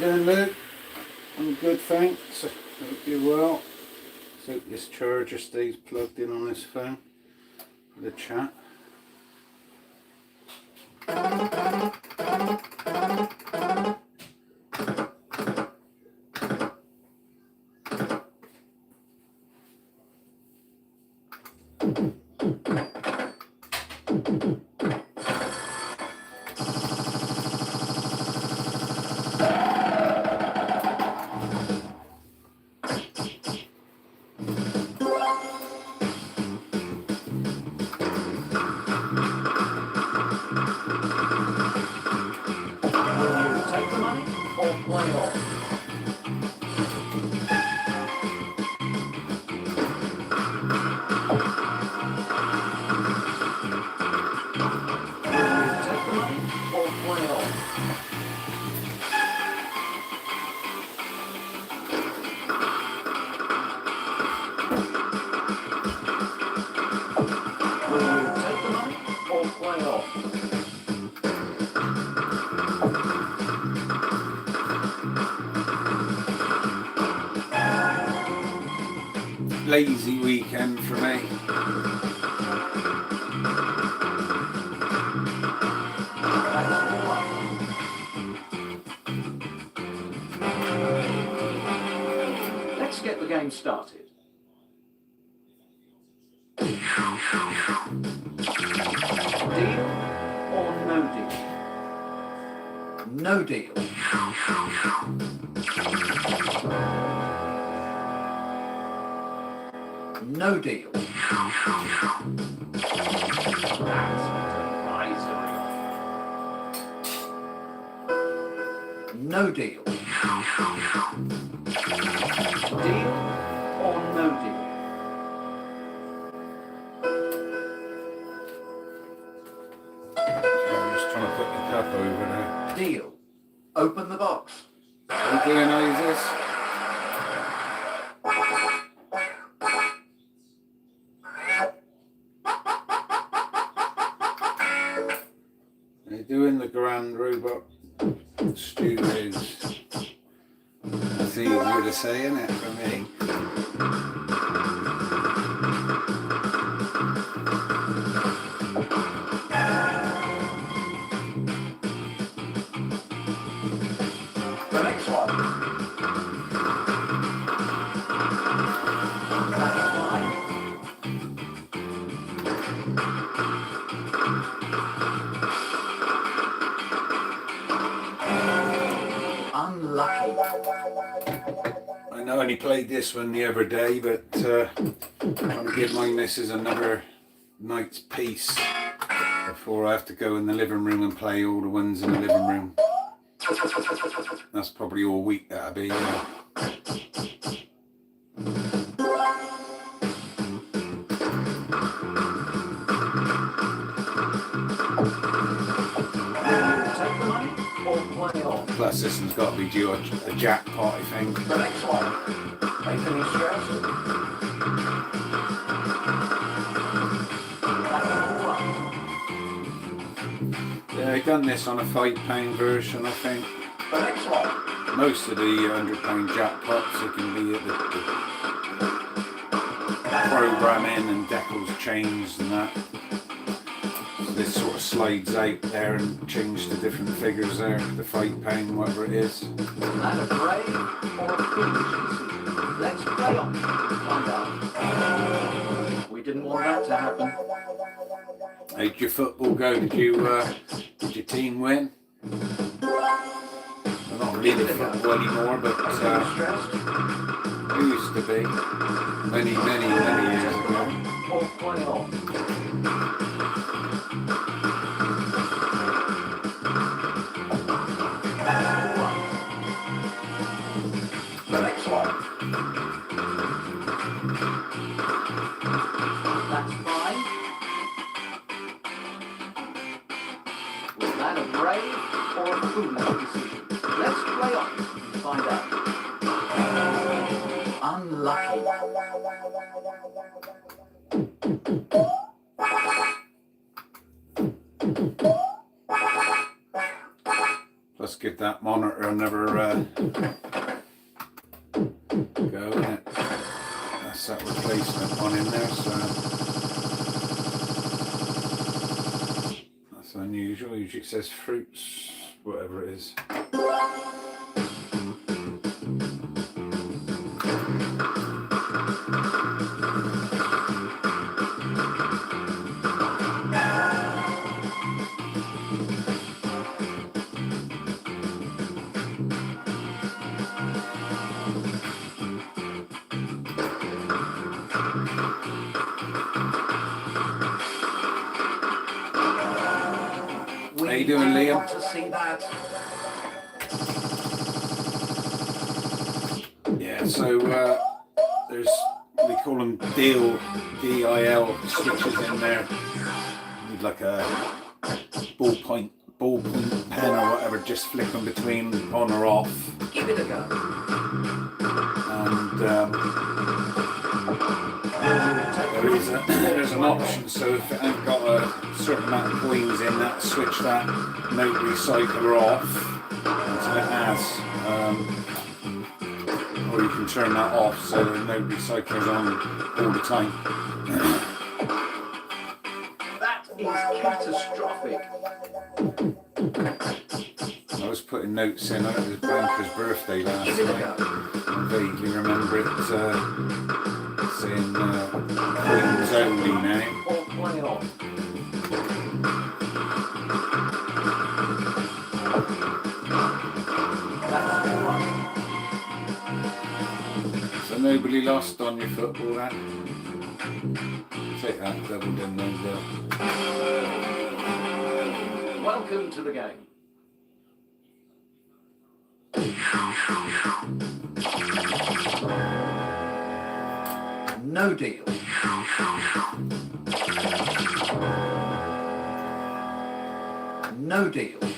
doing, Luke? I'm good, thanks. Hope you're well. Let's hope this charger stays plugged in on this phone for the chat. Lazy weekend for me. Let's get the game started. Deal or no deal? No deal. No deal. That's advisory. No deal. Deal or no deal? I'm just trying to put the cup over there. Deal. Open the box. Are you doing Isis? They're doing the Grand Robot Studios. That's easier to say, isn't it, for me? The next one. That's fine. Unlucky. I know I only played this one the other day, but I'm going to give my missus another night's peace before I have to go in the living room and play all the ones in the living room. That's probably all week that'll be. Take the money or play on. Plus this one's got to be due a jackpot, I think. The next one. Make any stress. Yeah, I done this on a £5 version, I think. The next one. Most of the £100 jackpots you can be at the programming and decals changed and that. So this sort of slides out there and change the different figures there, the £5, whatever it is. Is that a brave or a foolish decision? Let's play on. Find out. We didn't want that to happen. How'd your football go? Did your team win? I'm not really football anymore, but I used to be many years ago. Or play on. The next one. That's fine. Was that a brave or a foolish decision? Let's play on and find out. Unlucky. give that monitor another go, innit? That's that replacement one in there, so that's unusual. Usually it says fruits, whatever it is. How you doing, Liam? Want to see that? Yeah, so there's, we call them DIL switches in there. With like a ballpoint pen or whatever, just flick them between on or off. Give it a go. And there's an option, so if it ain't got a certain amount of coins in that, switch that note recycler off until it has, or you can turn that off so the note recycler's on all the time. That is catastrophic. I was putting notes in, it was Blanca's birthday last Give it a night. go. I vaguely remember it saying coins only now. Or play on. That's all right. So nobody lost on your football then? Take that, double didn't know. Welcome to the game. No deal. No deal. Deal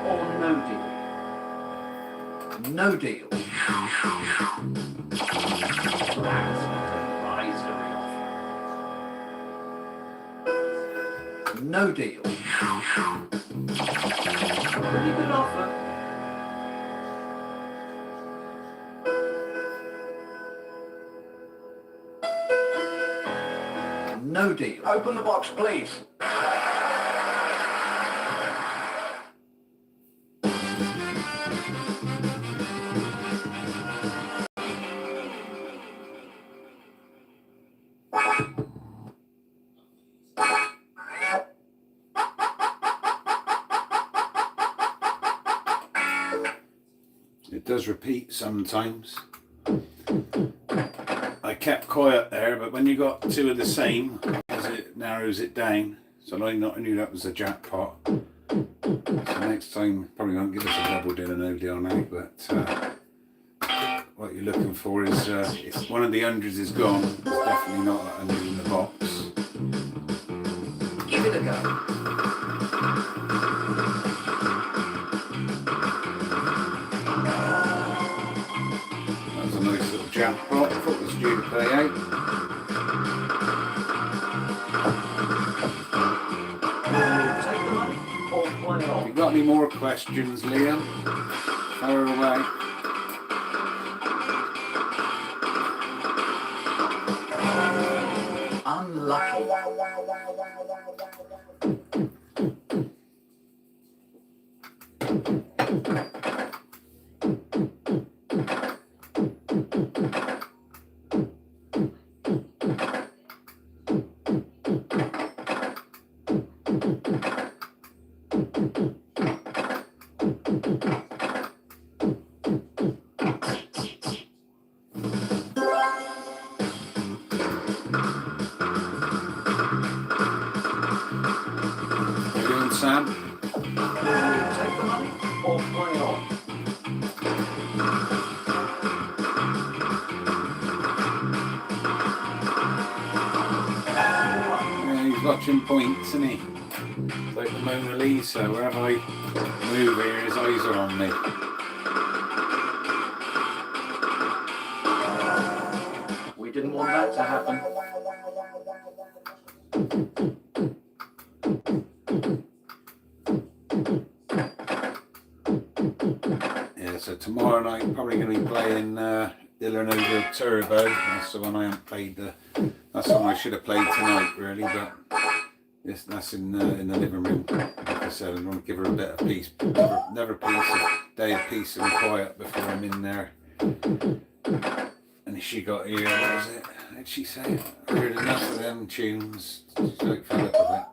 or no deal? No deal. That's not advisory offer. No deal. Pretty good offer. No deal. Open the box, please. It does repeat sometimes. I kept quiet there, but when you got two of the same, as it narrows it down. So I knew that was a jackpot. So next time, probably won't give us a double deal, no deal now, but what you're looking for is, if one of the hundreds is gone, it's definitely not that 100 in the box. Give it a go. That was a nice little jackpot. I thought it was due to pay out. Take the money or play If on. you've got any more questions, Liam, fire away. Unlucky. How you doing, Sam? Take the money or play on. Yeah, he's watching points, isn't he? It's like the Mona Lisa. Wherever I move here, his eyes are on me. We didn't want that to happen. tomorrow night probably going to be playing Illinois Turbo. That's the one I haven't played. That's the one I should have played tonight, really, but that's in the living room. Like I said, I want to give her a bit of peace, never peace, a day of peace and quiet before I'm in there. And she got here, what was it? What did she say? I heard enough of them tunes. She's like fed up with it.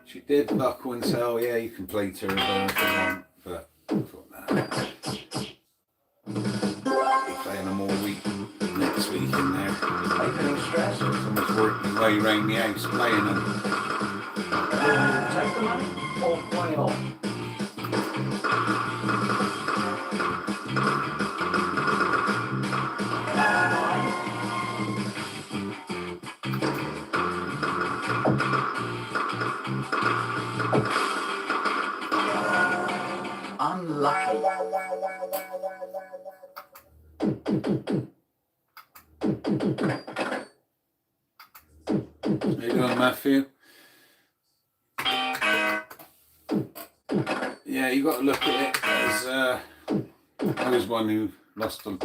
She did buckle and say, oh yeah, you can play Turbo if you want, but I thought, nah. Be playing them all week, next week in there. So much work my way around the house playing them. Take the money or play on. Unlucky. How you doing, Matthew? Yeah, you got to look at it as I was one who lost them.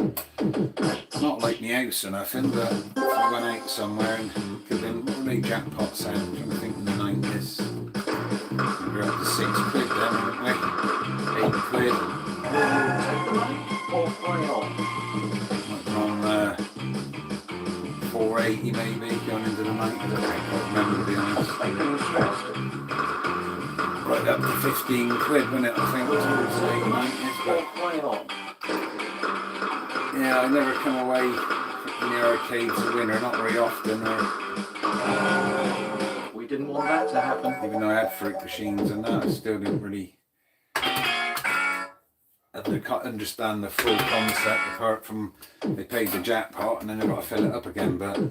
Not like my house or nothing, but if I went out somewhere and could have been, what were they Jackpot sound? I'm thinking the 90s. We were up to £6 then, weren't we? £8. Take the money or play on. Like on 480 maybe, going into the 90s. I can't remember, to be honest. Right up to £15, wasn't it? I think towards the late 90s. But yeah, I never come away in the arcade to win, or not very often. We didn't want that to happen. Even though I had fruit machines and that, I still didn't really understand the full concept, apart from they paid the jackpot and then they've got to fill it up again. But we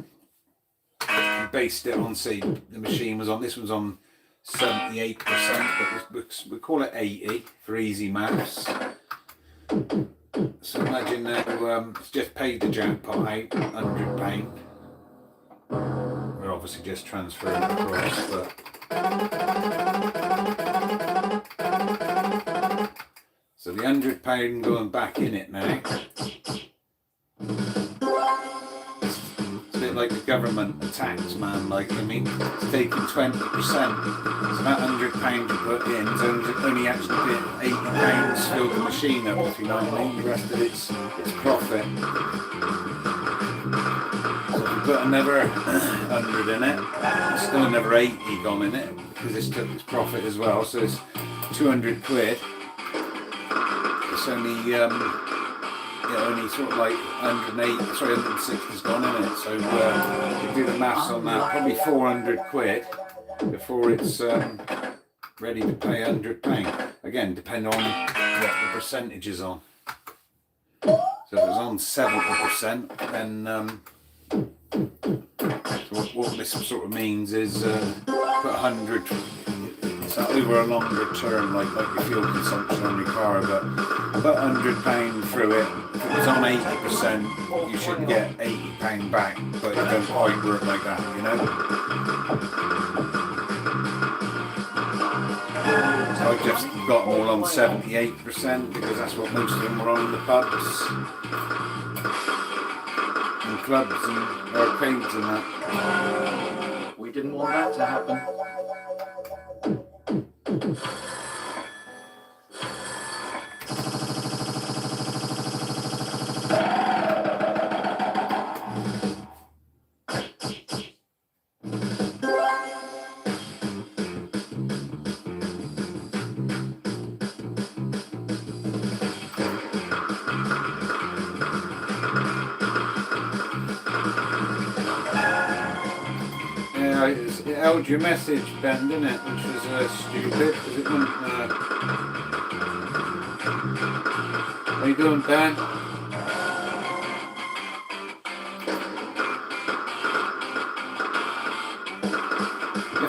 based it on, say, the machine was on, this was on 78%, but we call it 80 for easy maths. So imagine now it's just paid the jackpot out, £100. We're obviously just transferring it across, but so the £100 going back in it now. It's a bit like the government, a tax man, like, I mean, it's taking 20%. So that £100 you put in is only actually been £80 fill the machine up, if you know what I mean. The rest of it's profit. So if you put another 100 in it, it's still another 80 gone in it, because this took its profit as well. So it's £200. It's only only sort of like 160's gone in it. So if you do the maths on that, probably £400 before it's ready to pay £100. Again, depending on what the percentage is on. So if it's on 70%, then so what this sort of means is put 100. So over a longer term, like your fuel consumption on your car, but put £100 through it. If it was on 80%, you should get £80 back, but it don't quite work like that, you know. So I just got them all on 78% because that's what most of them were on in the pubs and clubs and arcades and that. We didn't want that to happen. It held your message, Ben, didn't it? Which was stupid, because it wouldn't. How you doing, Ben?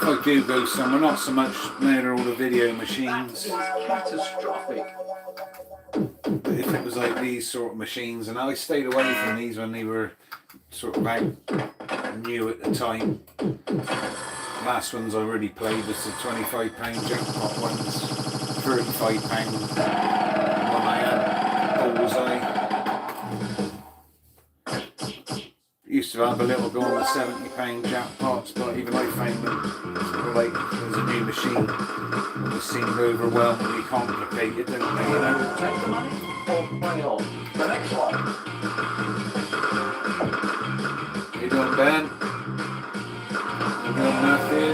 I do go somewhere, not so much now they're all the video machines. That is catastrophic. But if it was like these sort of machines, and I stayed away from these when they were sort of out new at the time. Last ones I really played was the £25 jackpot ones, £35 one I had, bullseye. Used to have a little go on the £70 jackpots, but even I found them sort of like there's a new machine. It seemed overwhelmingly complicated, didn't they? You know? Take the money or play on. The next one. You doing, Ben? You doing, Matthew?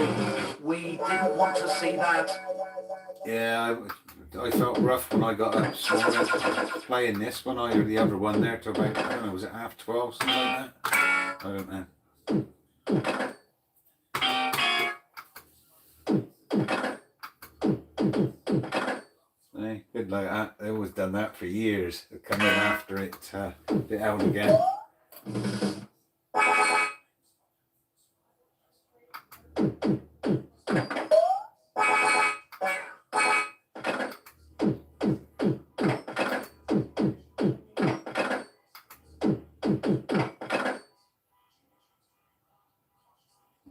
We didn't want to see that. Yeah, I felt rough when I got up this morning playing this one. I heard the other one there till about, I don't know, was it 12:30, something like that? I don't know. Hey, good like that. They always done that for years. They come in after it out again.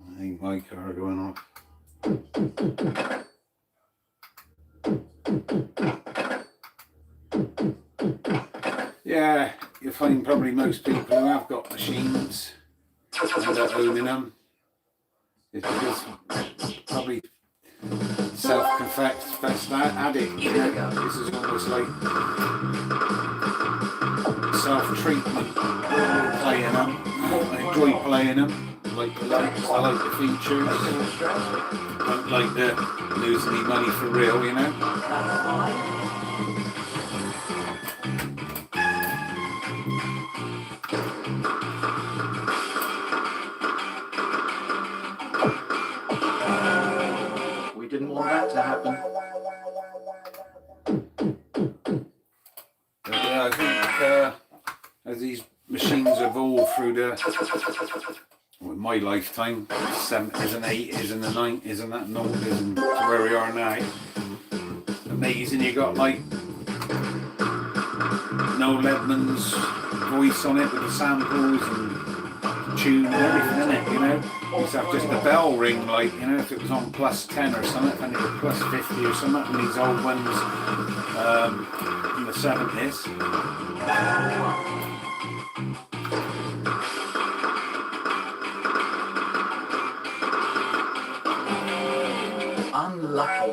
I think my car going off. Yeah, you'll find probably most people who have got machines end up owning them. It's because probably self-confessed addict. You know? This is almost like self-treatment. Playing them, I enjoy playing them. I like the lights, I like the features. Don't like the losing any money for real, you know. We didn't want that to happen. But yeah, I think as these machines evolve through my lifetime, 70s and 80s and the 90s and that and 90s and to where we are now, amazing. You got like Noel Edmonds' voice on it with the samples and tune and everything in it, you know. Used to have just a bell ring, like, you know, if it was on +10 or something, and it was +50 or something, and these old ones in the 70s. Unlucky.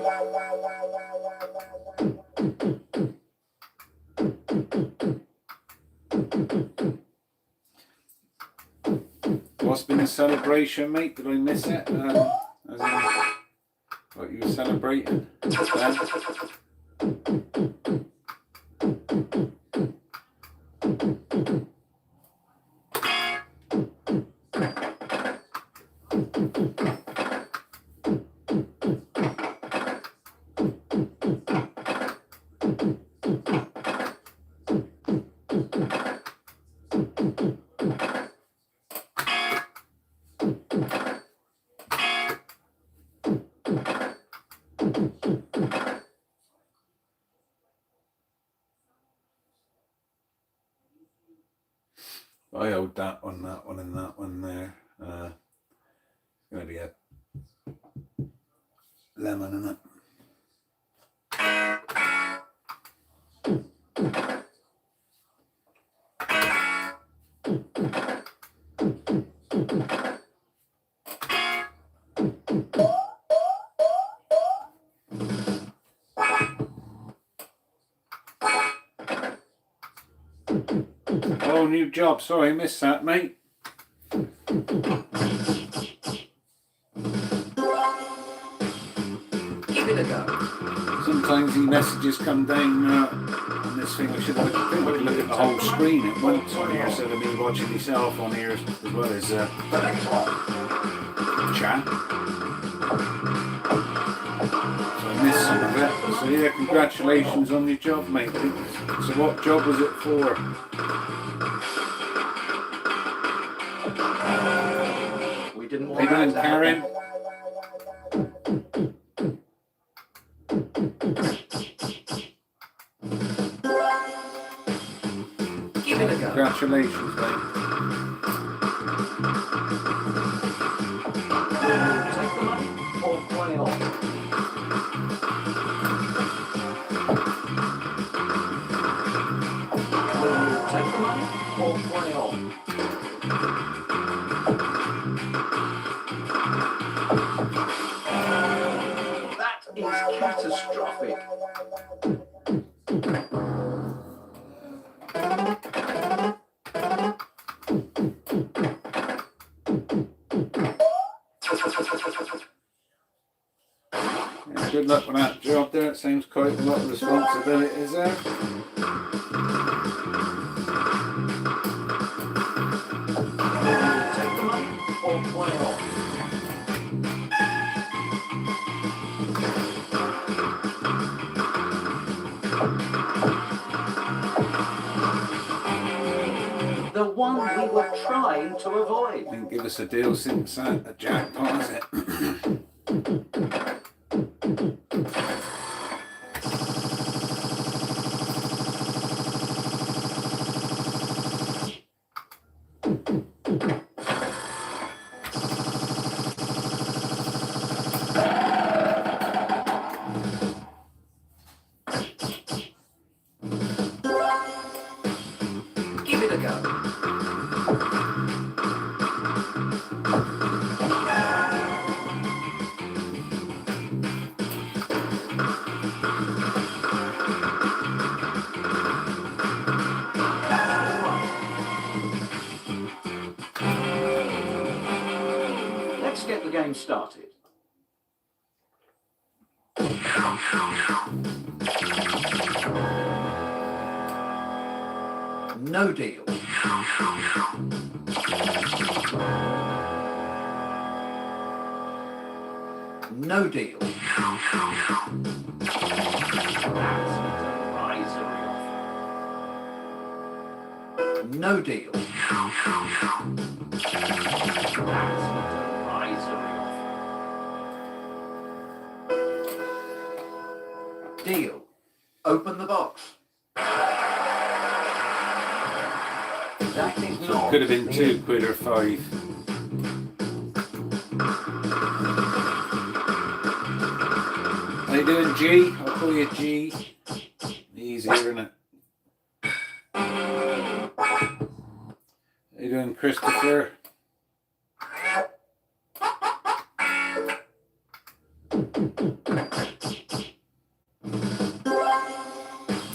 What's been a celebration, mate? Did I miss it? As in, what you were celebrating? I owed that one, and that one there. Gonna be a lemon in it. Oh, new job. Sorry, I missed that, mate. Give it a go. Sometimes the messages come down on this thing. I should have look at the whole screen at once on here, so to be watching myself on here as well as chat. So I missed some of it. So yeah, congratulations on your job, mate. So what job was it for? We didn't want Hey, that man, to Karen. happen. Give it a go. Congratulations, mate. Take the money or play on. Will you take the money or play on? That is catastrophic. Yeah, good luck with that job there. It seems quite a lot of responsibility, is there? Take the money or play on. The one we were trying to avoid. Didn't give us a deal since a jackpot, is it? Give it a go. Let's get the game started. No deal. No deal. That's an advisory offer. No deal. That's an advisory offer. Deal. Open the box. That is not Could have been the £2 or 5. How you doing, G? I'll call you G. Easier, isn't it? How you doing, Christopher?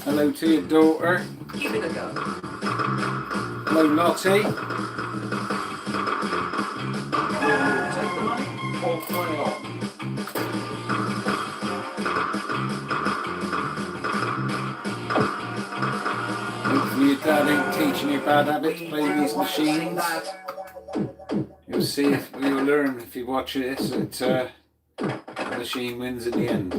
Hello to your daughter. Give it a go. Hello, Lottie. Will you take the money or play on? Hopefully your dad ain't teaching you bad habits playing these machines. You'll see if you'll learn if you watch this that the machine wins in the end.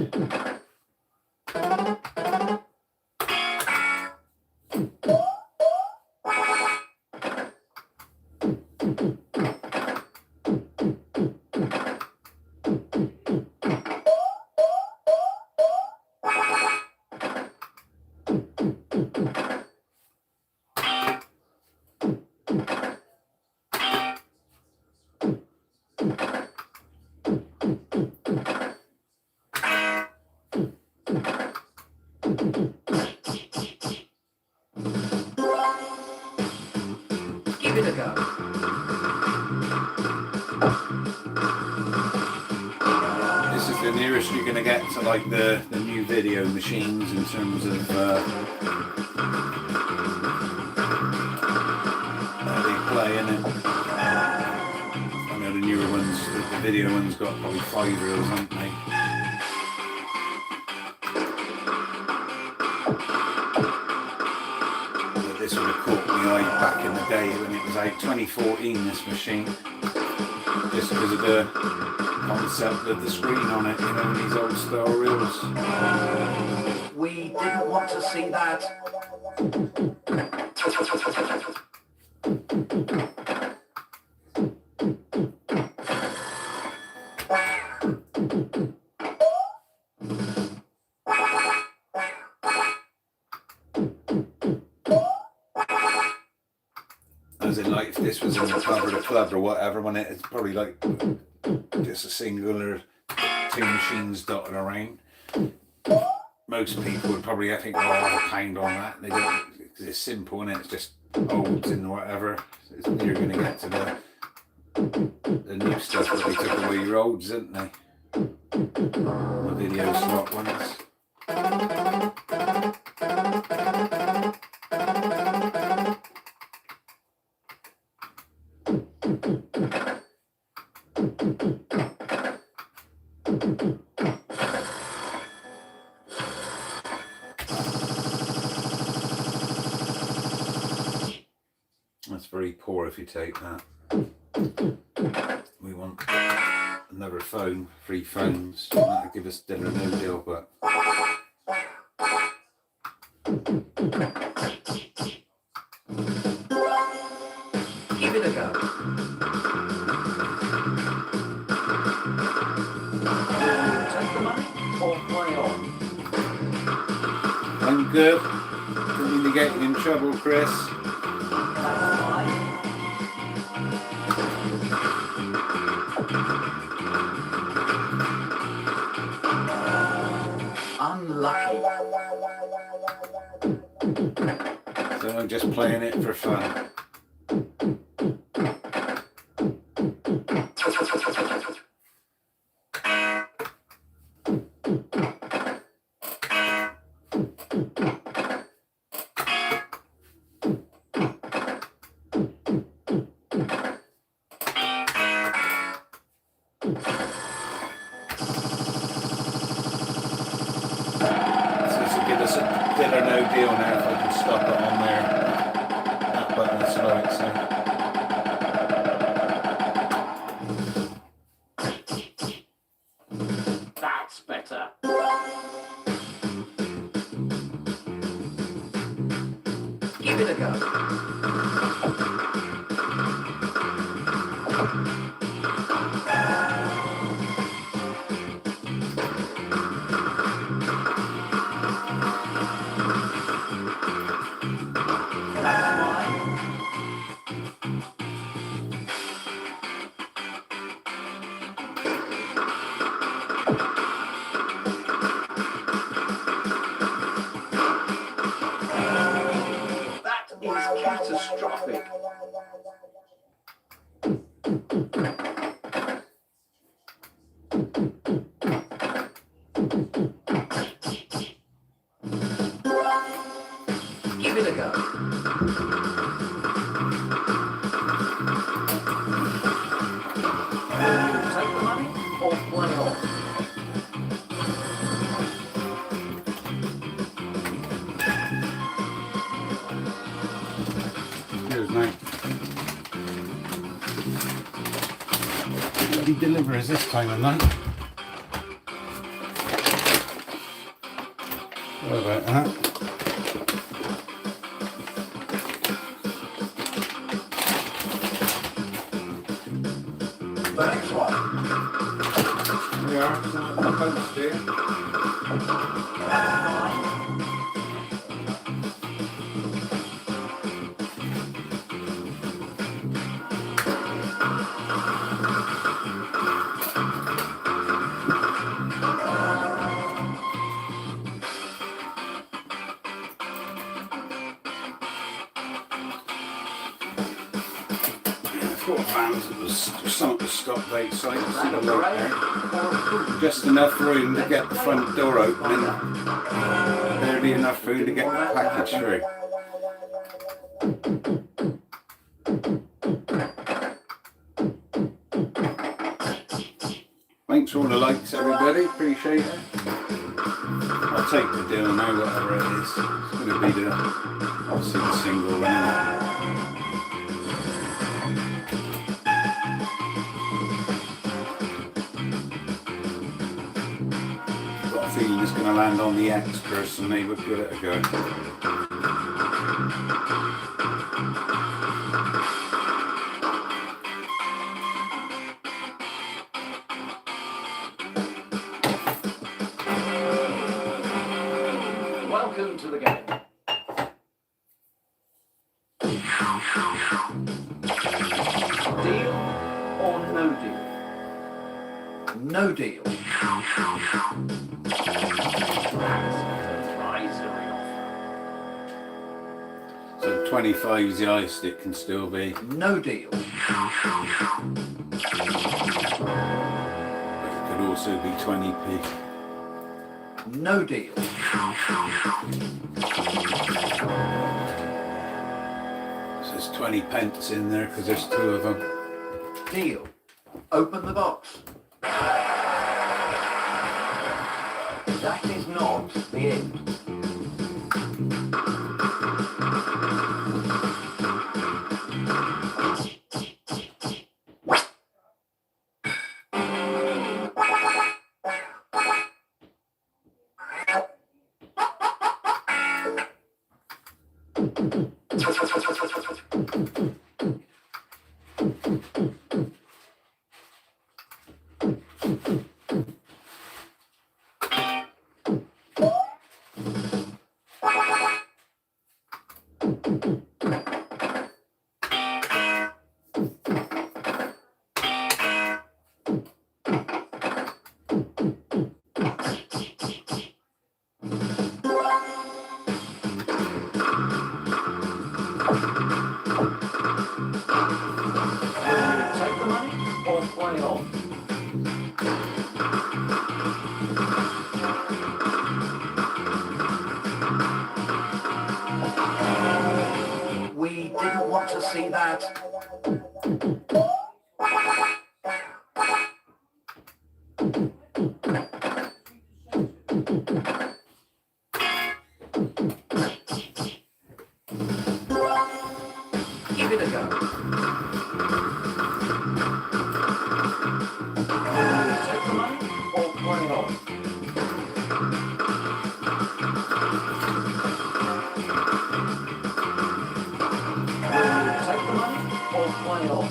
Give it a go. This is the nearest you're going to get to like the new video machines in terms of how they play in it. I know the newer ones, the video ones got probably 5 reels, haven't they? But this would have caught my eye back in the day when it was out 2014, this machine. Just because of the concept of the screen on it, you know, these old style reels. We didn't want to see that. As in, like, if this was in the pub or the club or whatever, when it's probably like just a single or two machines dotted around. Most people would probably, I think, have a pound on that. They don't, because it's simple and it's just olds and whatever. So you're going to get to the new stuff, but they took away your olds, didn't they? The video slot ones. That's very poor if you take that. We want another phone, 3 phones. That'll give us dinner no deal, but Give it a go. Take the money or play on. I'm good. Don't mean to get you in trouble, Chris. Unlucky. So I'm just playing it for fun. Give us a deal or no deal now if I can stop it on there. That button is right, so. That's better. Give it a go. Catastrophic. Give it a go. Take the money or play on. Here's mate. Bloody deliverers this time of night. Sorry about that. The next one. Here we are, some of the post here. Fans, it was something to stop outside. See the light there. Just enough room to get the front door open, and barely enough room to get the package through. Thanks for all the likes, everybody. Appreciate it. I'll take the deal now, whatever it is. It's going to be the obviously the single one. Feeling it's going to land on the extras, so maybe we'll give it a go. Welcome to the game. No deal. So 25 is the highest it can still be. No deal. But it could also be 20p. No deal. So there's 20 pence in there because there's two of them. Deal. Open the box. That is not the end. Take the money or play on. We didn't want to see that. Give it a go. Take the money or play on. Take the money or play on.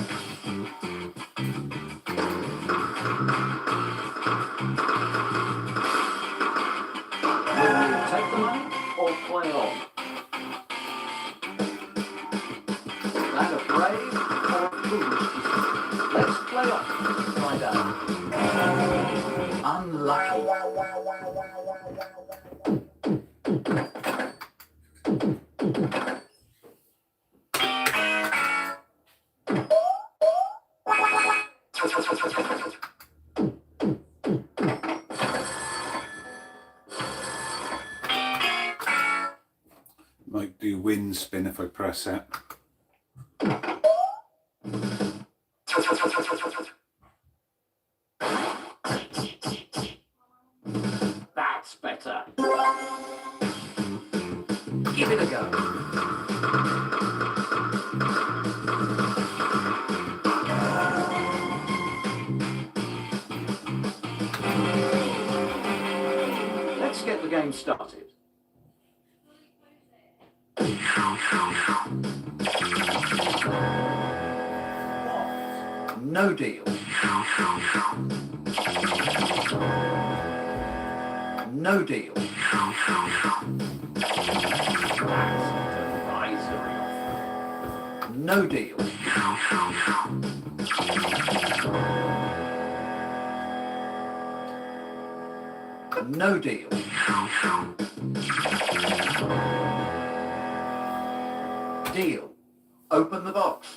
Take the money or play on. That a brave or a foolish decision? Let's play on to find out. Unlucky. Might do wind spin if I press that. That's better. Give it a go. Let's get the game started. No deal. No deal. No deal. No deal. Deal. Open the box.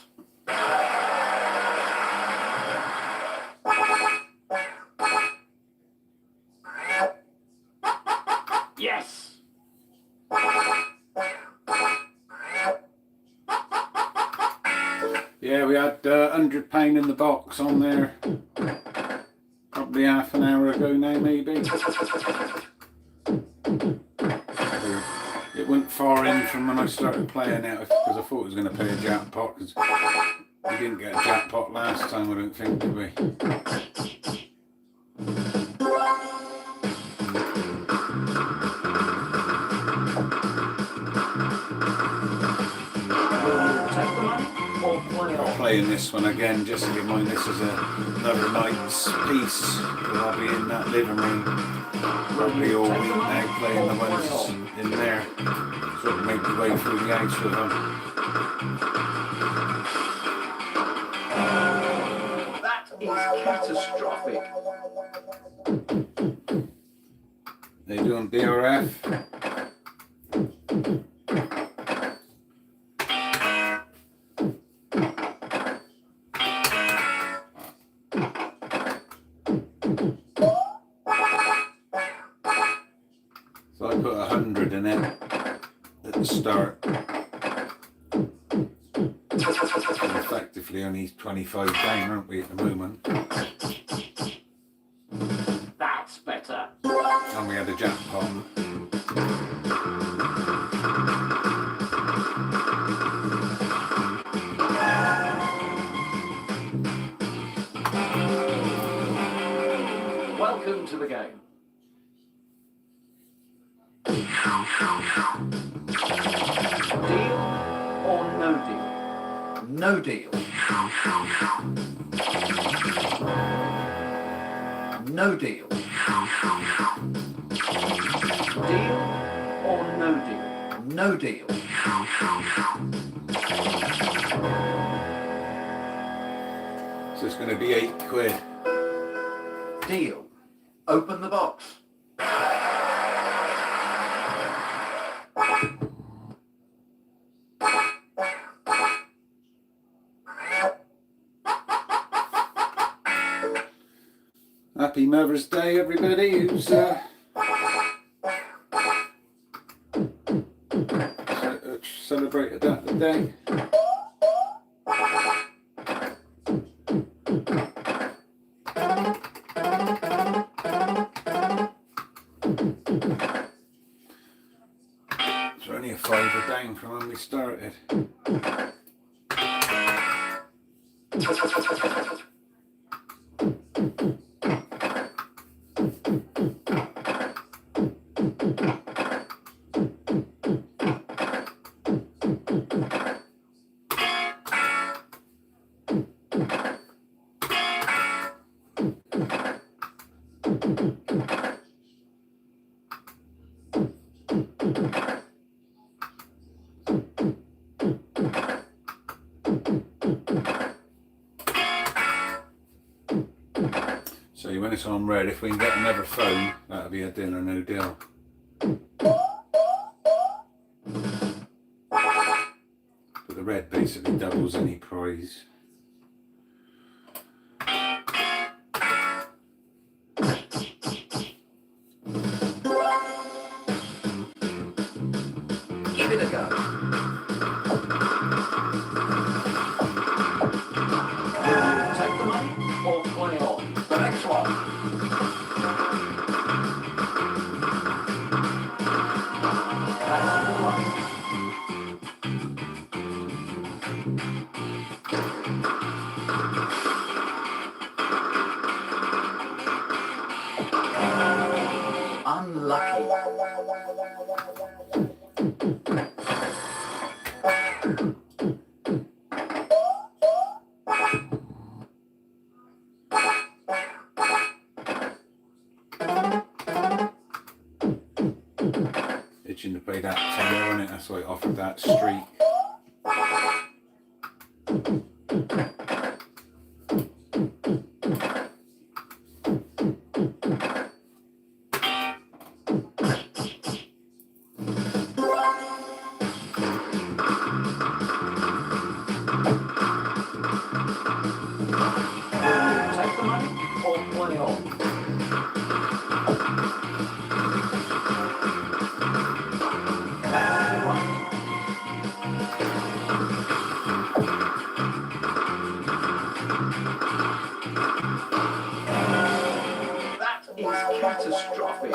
Yes. Yeah, we had £100 in the box on there. Probably half an hour ago now, maybe. It went far in from when I started playing it because I thought I was going to play a jackpot. Because we didn't get a jackpot last time, I don't think, did we? I'm playing this one again just to remind this is another night's piece. I'll be in that living room probably all week now playing the ones in there. Sort of make my way through the house with them. That is catastrophic. DRF. So I put 100 in it at the start. We're effectively only 25 down, aren't we, at the moment? That's better. And we had a jackpot. Welcome to the game. Deal or no deal? No deal. No deal. Deal or no deal? No deal. So it's going to be £8. Deal. Open the box. Happy Mother's Day, everybody who's celebrated that today. It's only a £5 down from when we started. So when it's on red, if we can get another phone, that'll be a deal or no deal. But the red basically doubles any prize. Give it a go. Take the money or play on. The next one. That's all right. Unlucky. Itching to play that tenner, isn't it? That's why I offered that streak. Take the money or play on. That's all right. That is catastrophic.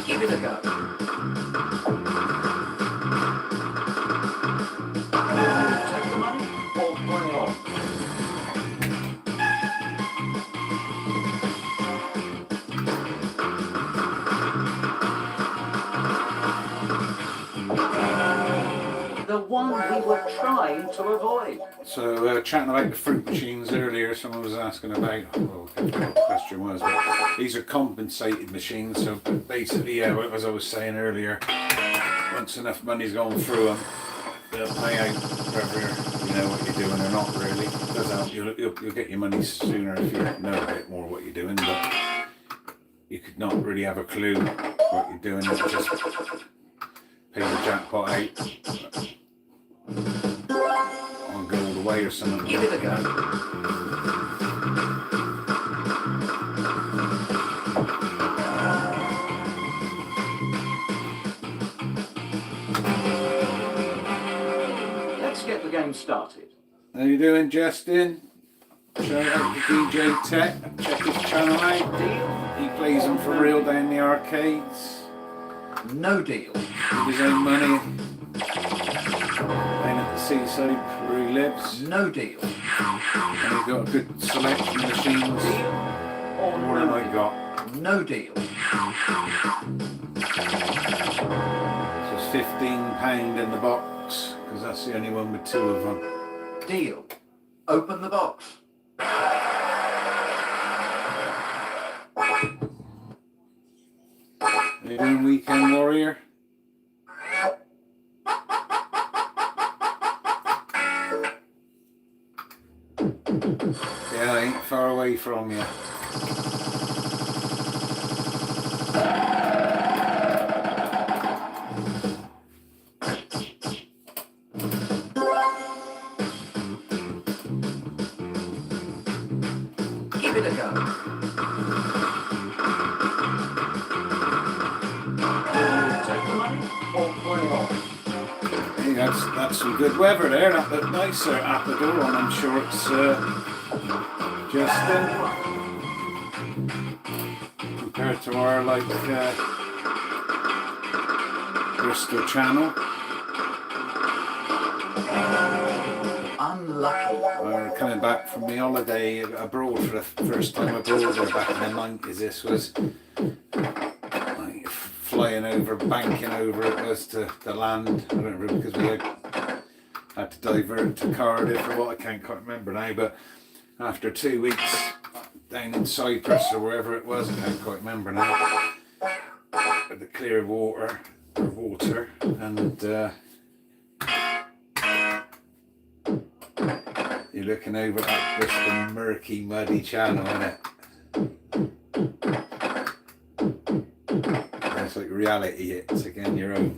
Give it a go. Take the money or play on. The one we were trying to avoid. So chatting about the fruit machines earlier, someone was asking about, well, what the question was, but these are compensated machines. So basically, yeah, as I was saying earlier, once enough money's gone through them, they'll pay out whether you know what you're doing or not. Really, it does help. You'll get your money sooner if you know a bit more what you're doing, but you could not really have a clue what you're doing. You just pay the jackpot out. I'll go all the way or something. Give it a go. Let's get the game started. How you doing, Justin? Shout out to DJ Tech. Check his channel out. Deal? He plays them for real down the arcades. No deal. With his own money. Down at the seaside where he lives. No deal. And he's got a good selection of machines. Deal or More than no I deal? got. No deal. So it's £15 in the box, because that's the only one with two of them. Deal. Open the box. You doing, Weekend Warrior? Yeah, I ain't far away from you. Give it a go. Take the money or play on. Hey, that's some good weather there. That looked nice at the door, and I'm sure it's Justin compared to our Bristol channel. Unlucky. We're coming back from the holiday abroad for the first time abroad there back in the 90s. This was like flying over, banking over it was to the land. I don't remember because we had to divert to Cardiff or what, I can't quite remember now, but after 2 weeks down in Cyprus or wherever it was, I can't quite remember now, with the clear water, and you're looking over that Bristol murky, muddy channel, innit? It's like reality hits again, your own.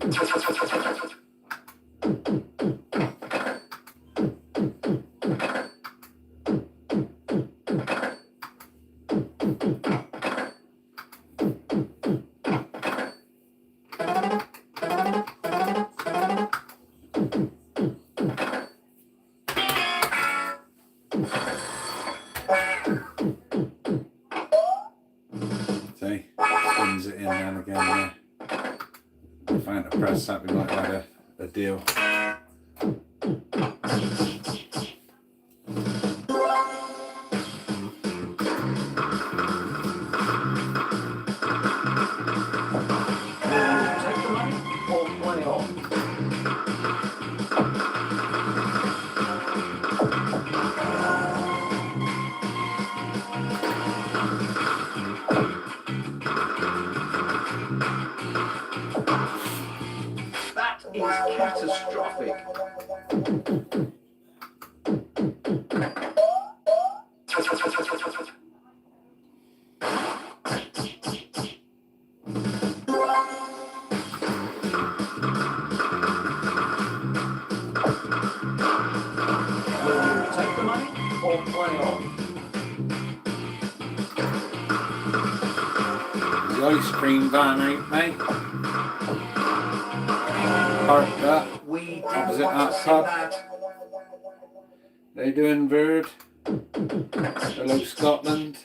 See, spins it in and again there. I found to press that, we might have had a deal. Take the money or play on. That is catastrophic. the ice cream van out, mate. Parked up We didn't opposite want to that see pub. that. They doing bird. Hello, Scotland.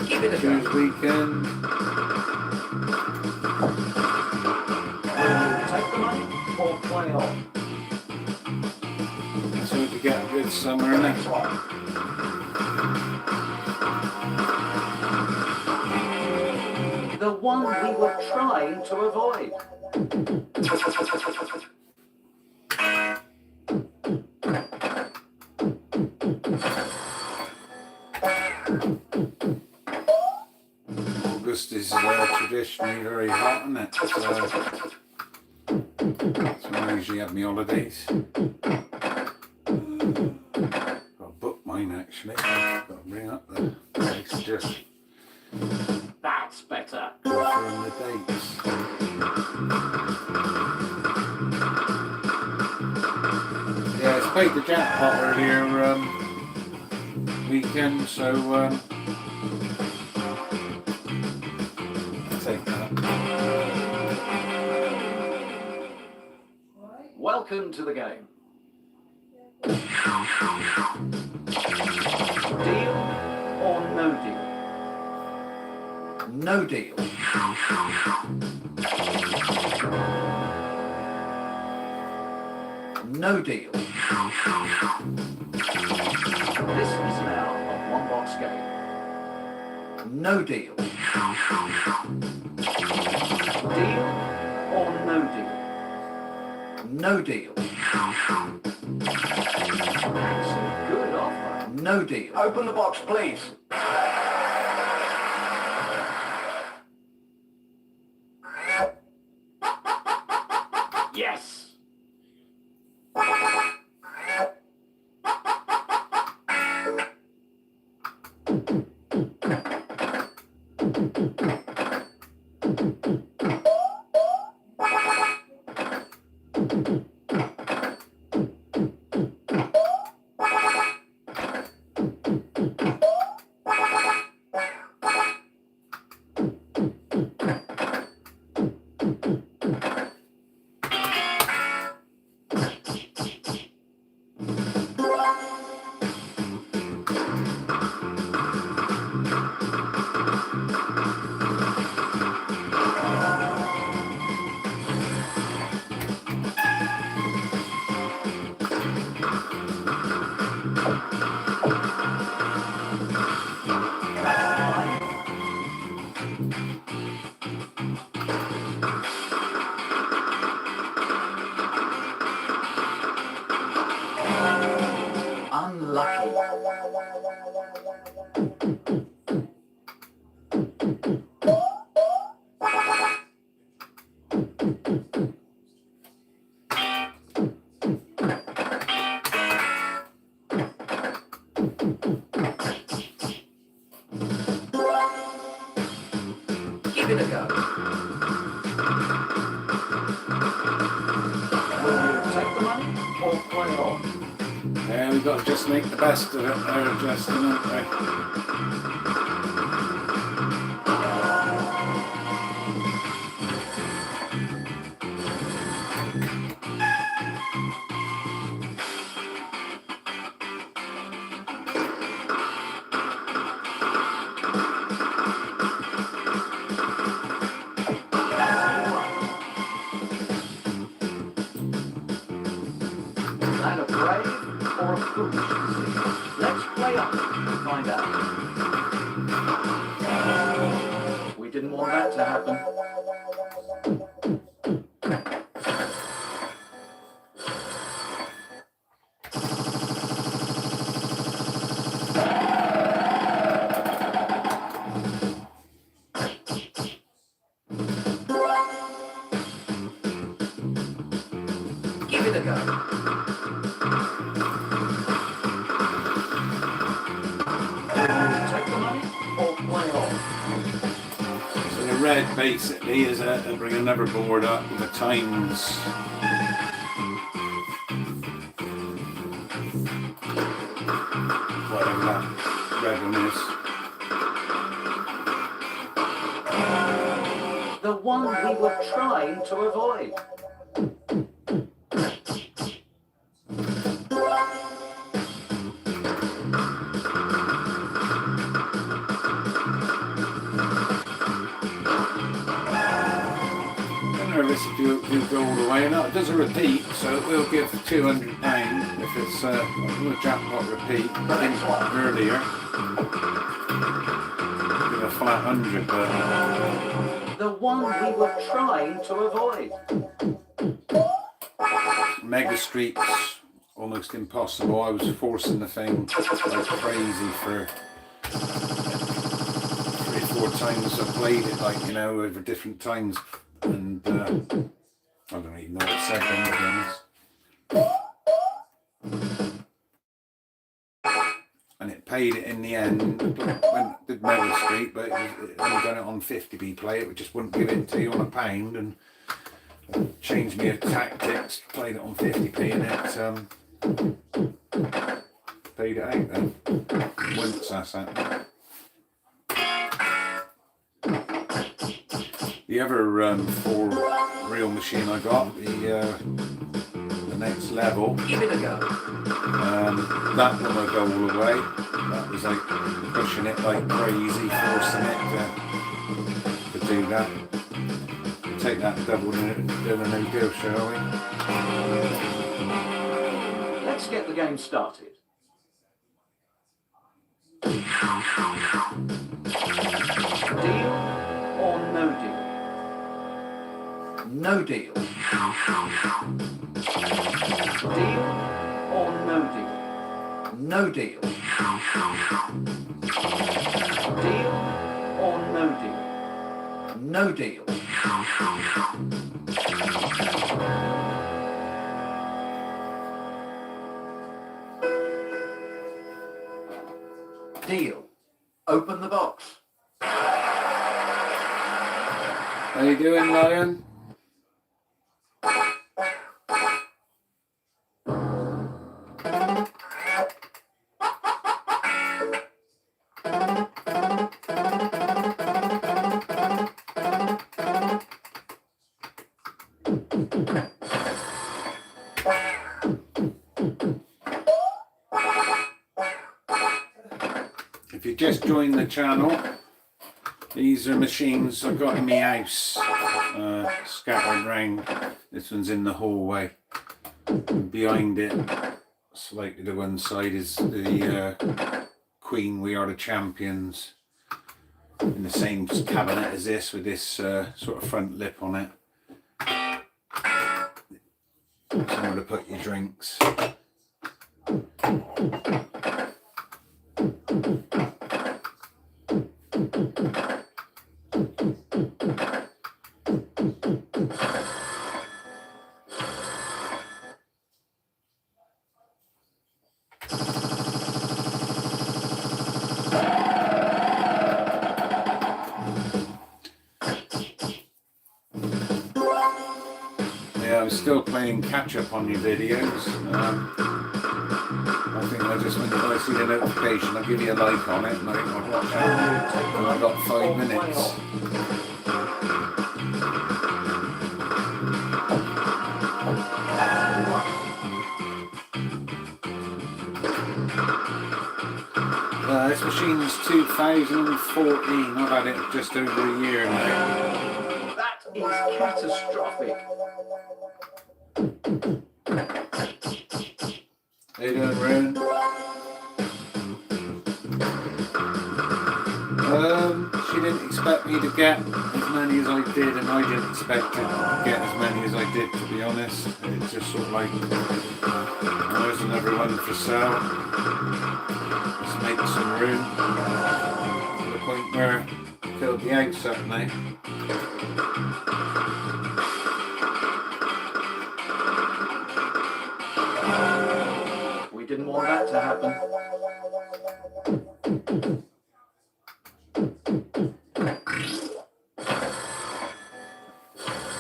Give it a Tuesday go. weekend. Will you take the money or play on? Let's hope we get a good summer in Next it. one. The one we were trying to avoid. August is traditionally very hot, isn't it? So that's when I usually have my holidays. Got to book mine actually. Got to bring up the place just That's better. confirm the dates. Yeah, I played the Jackpot earlier weekend, so I'll take that. Welcome to the game. Deal or no deal? No deal. No deal. This is now a one-box game. No deal. Deal or no deal? No deal. That's a good offer. No deal. Open the box, please. Yes. Unlucky. Give it a go. Will you take the money or play on? Yeah, we've got to just make the best of it there, Justin, haven't we? Is that a brave or a foolish decision? Let's play on and find out. We didn't want that to happen. Give it a go. Take the money or play on? So the red basically is to bring another board up with the times. Whatever that red one is. The one we were trying to avoid. Nervous if you go all the way, and that does a repeat, so it will give £200 if it's a jackpot repeat. Earlier, give a flat 100, but The one we were trying to avoid. Mega Street's almost impossible. I was forcing the thing like crazy for 3 or 4 times. I played it, like, you know, over different times. And I don't even know what second, to be honest. And it paid it in the end. When it did Metal Street, but it only done it on 50p play. It just wouldn't give it to you on a pound, and changed me tactics. Played it on 50p, and it paid it out then. Once that's happened. The other 4 reel machine I got, the next level, Give it a go. that one I go all the way. That was like pushing it like crazy, forcing it to do that. Take that double and do a no go, shall we? Let's get the game started. Deal or no deal? No deal. Deal or no deal? No deal. Deal or no deal? No deal. Deal. Open the box. How you doing, Lion? If you just joined the channel, these are machines I've got in my house, scattered round. This one's in the hallway. And behind it, slightly to one side, is the Queen We Are the Champions, in the same cabinet as this, with this sort of front lip on it. Somewhere to put your drinks. Yeah, I'm still playing catch up on your videos. I think I just, when I see the notification, I'll give you a like on it, and I think I'll watch it. And I've got 5 minutes. This machine's 2014. I've had it just over a year now. That is catastrophic. How you doing, Rerun? She didn't expect me to get as many as I did, and I didn't expect to get as many as I did, to be honest. It's just sort of like, there's another one for sale. Let's make some room. To the point where I filled the house up now. We didn't want that to happen.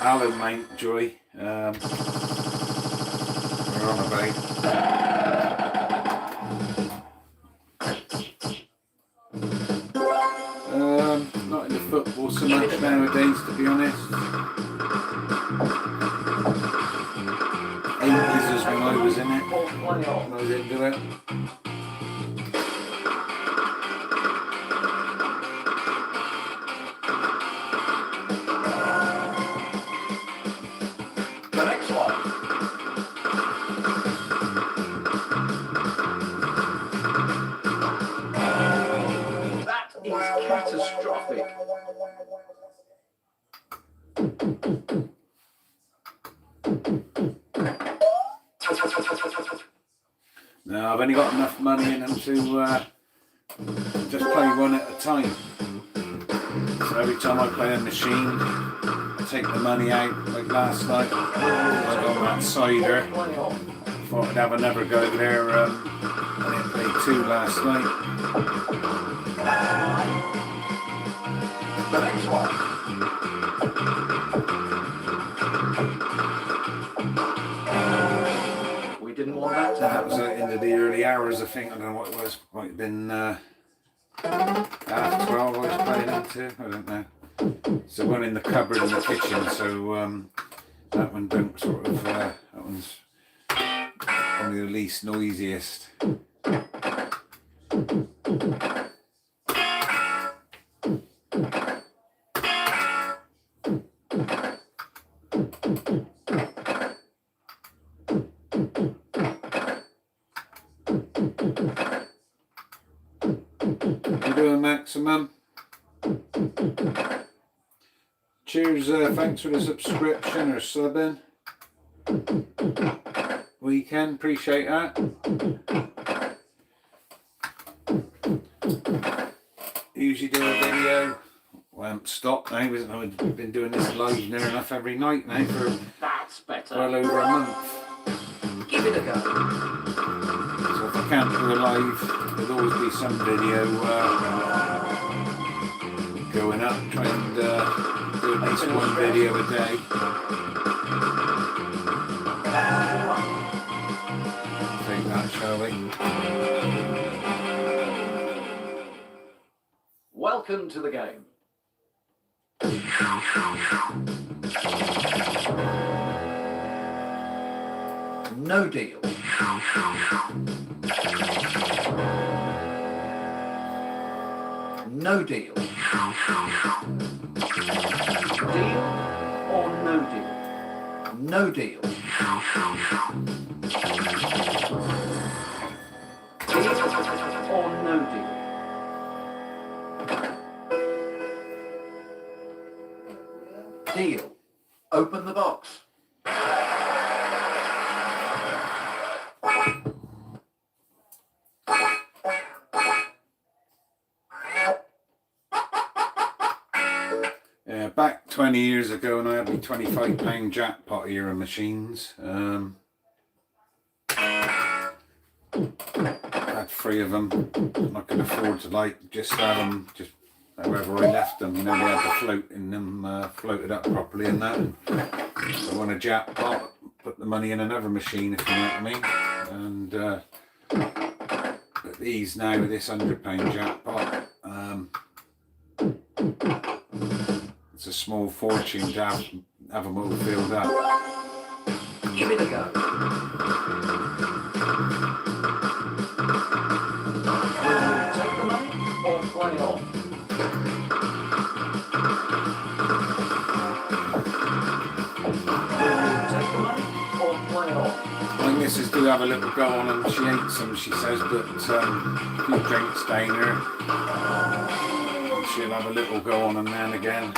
Alan Mountjoy, we're on about. Not in the football so much nowadays, to be honest. 80s is when I was in it, when I was into it. The next one. That is catastrophic. No, I've only got enough money in them to just play one at a time. So every time I play a machine, I take the money out. Like last night, I got that cider. Thought I'd have another go there. I didn't play 2 last night. The next one. We didn't want that to That happen. was into the early hours, I think. I don't know what it was. Might have been half 12 I was playing into. I don't know. So one in the cupboard in the kitchen. So that one don't sort of. That one's probably the least noisiest. You doing, Maximum? Cheers, thanks for the subscription or subbing. Weekend, appreciate that. Usually do a video. Well, I haven't stopped now. I've been doing this live near enough every night now for That's better. well over a month. Give it a go. So if I can't do a live, there'll always be some video going up. Try and do at least one video a day. Take that, shall we? Welcome to the game. No deal. No deal. Deal or no deal? No deal. Deal or no deal? Deal. Open the box. Yeah, back 20 years ago, and I had my £25 Jackpot era machines. I had 3 of them. I could afford to just have them just wherever I left them. You know, they had the float in them, floated up properly and that. And I won a Jackpot, put the money in another machine, if you know what I mean. And but these now with this £100 Jackpot, it's a small fortune to have them all filled up. Give it a go. Take the money or play on. Take the money or play on. My missus do have a little go on and she hates them, she says, but a few drinks down her. She'll have a little go on them now and again.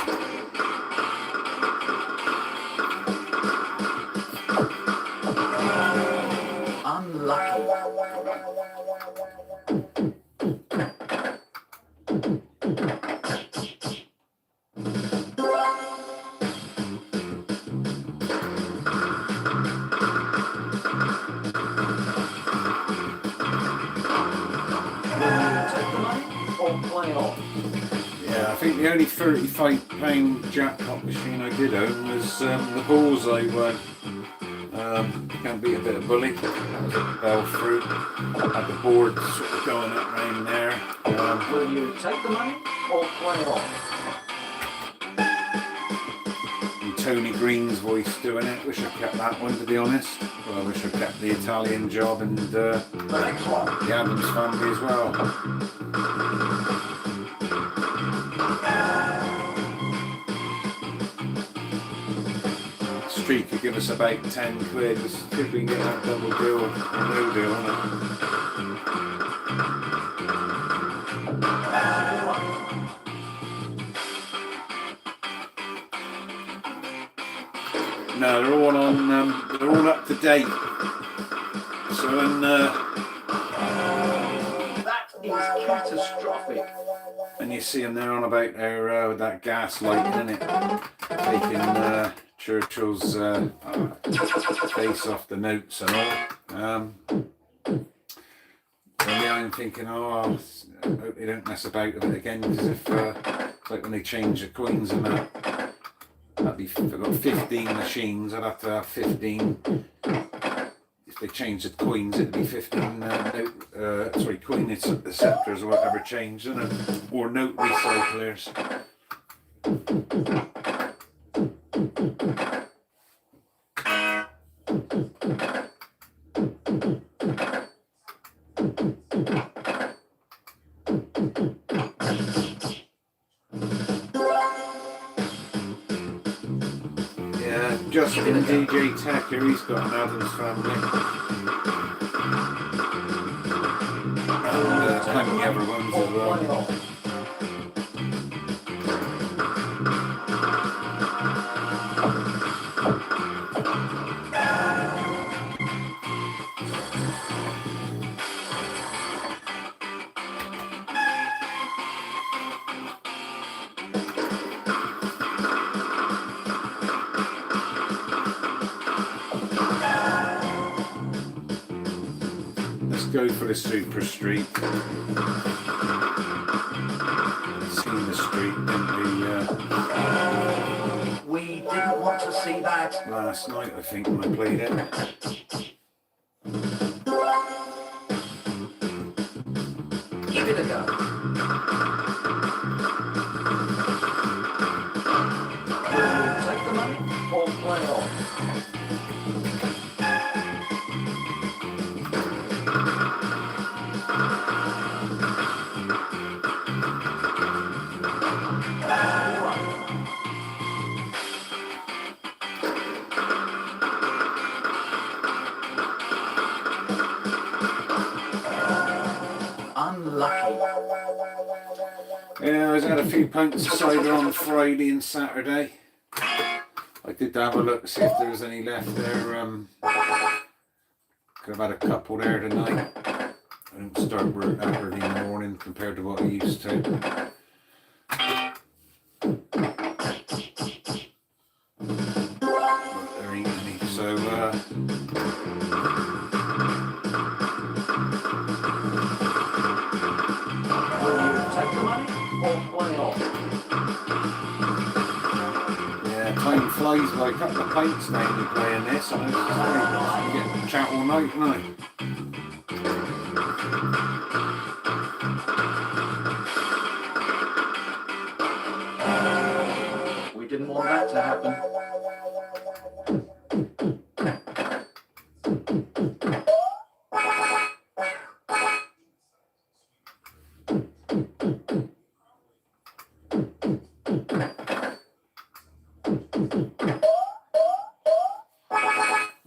Unlucky. Take the money or play on. Yeah, I think the only £35 Jackpot machine I did own was the Bullseye one. Can't beat a bit of bully. That was a bell fruit. Had the board sort of going up round there. Will you take the money or play on? Tony Green's voice doing it. Wish I kept that one, to be honest. Well, I wish I kept the Italian job and The next one. the Adams Family as well. Street could give us about 10 quid. Let's see if we can get that double deal or no deal on it. No, they're all on. They're all up to date. So when That is catastrophic. and you see them, they're on about their that gas lighting, isn't it? Taking Churchill's face off the notes and all. And yeah, I'm thinking, oh, I hope they don't mess about with it again, because if like when they change the coins and that. I've got 15 machines, I'd have to have 15. If they change the coins, it'd be 15 coin acceptors or whatever changed, isn't it? Or note recyclers. Justin DJ Tecker, he's got an Adams Family. And plenty of other ones as well. Go for the Super Street. Seen the street, didn't We didn't want to see that. last night, I think, when I played it. Give it a go. Take the money or play on. Yeah, I had a few pints of cider on Friday and Saturday. I did have a look to see if there was any left there. Could have had a couple there tonight. I don't start work that early in the morning compared to what I used to. But there ain't any, so Take the money or play on. yeah, time flies by. A couple of pints now we playing this, and it's just like, you get to chat all night, don't you? We didn't want that to happen.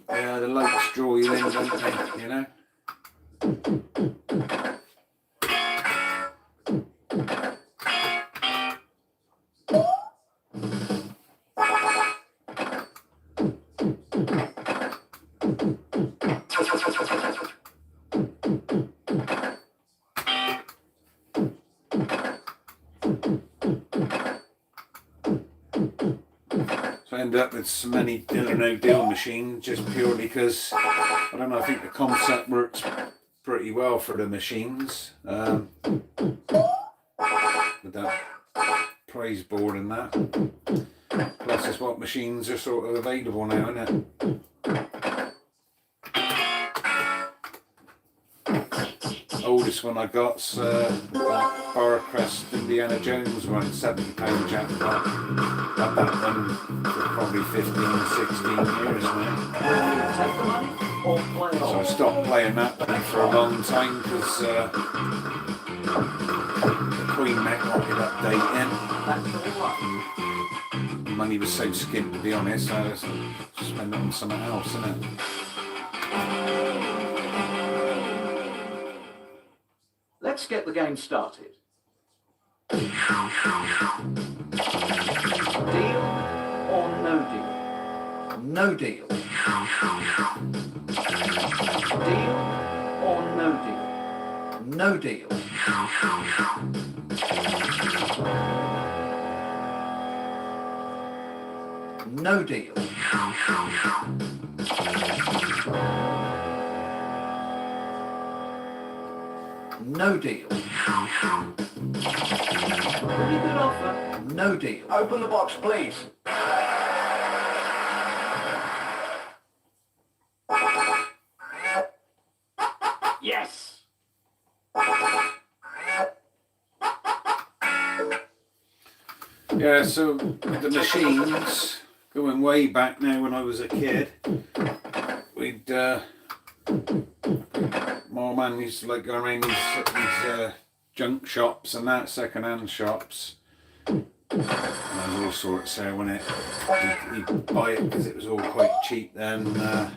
Yeah, the lights draw you in, don't they, you know? So I end up with so many deal or no deal machines just purely because I don't know, I think the concept works pretty well for the machines with that prize board and that. Plus it's what machines are sort of available now, isn't it? Old oldest one I got's that Barcrest Indiana Jones one, £70 jackpot. Had that one for probably 15, 16 years now. Take the money or play So I on? stopped playing that one for a long time because the Queen Mac wanted updating. That's all right. Money was so skint, to be honest, I was spend it on something else, innit? Let's get the game started. Deal or no deal? No deal. Deal or no deal? No deal. No deal. No deal. Pretty good offer. No deal. Open the box, please. Yes. Yeah, so the machines, going way back now when I was a kid, we'd, my old man used to like go around these junk shops and that, second-hand shops. And there's all sorts there, wasn't it? He'd buy it because it was all quite cheap then. So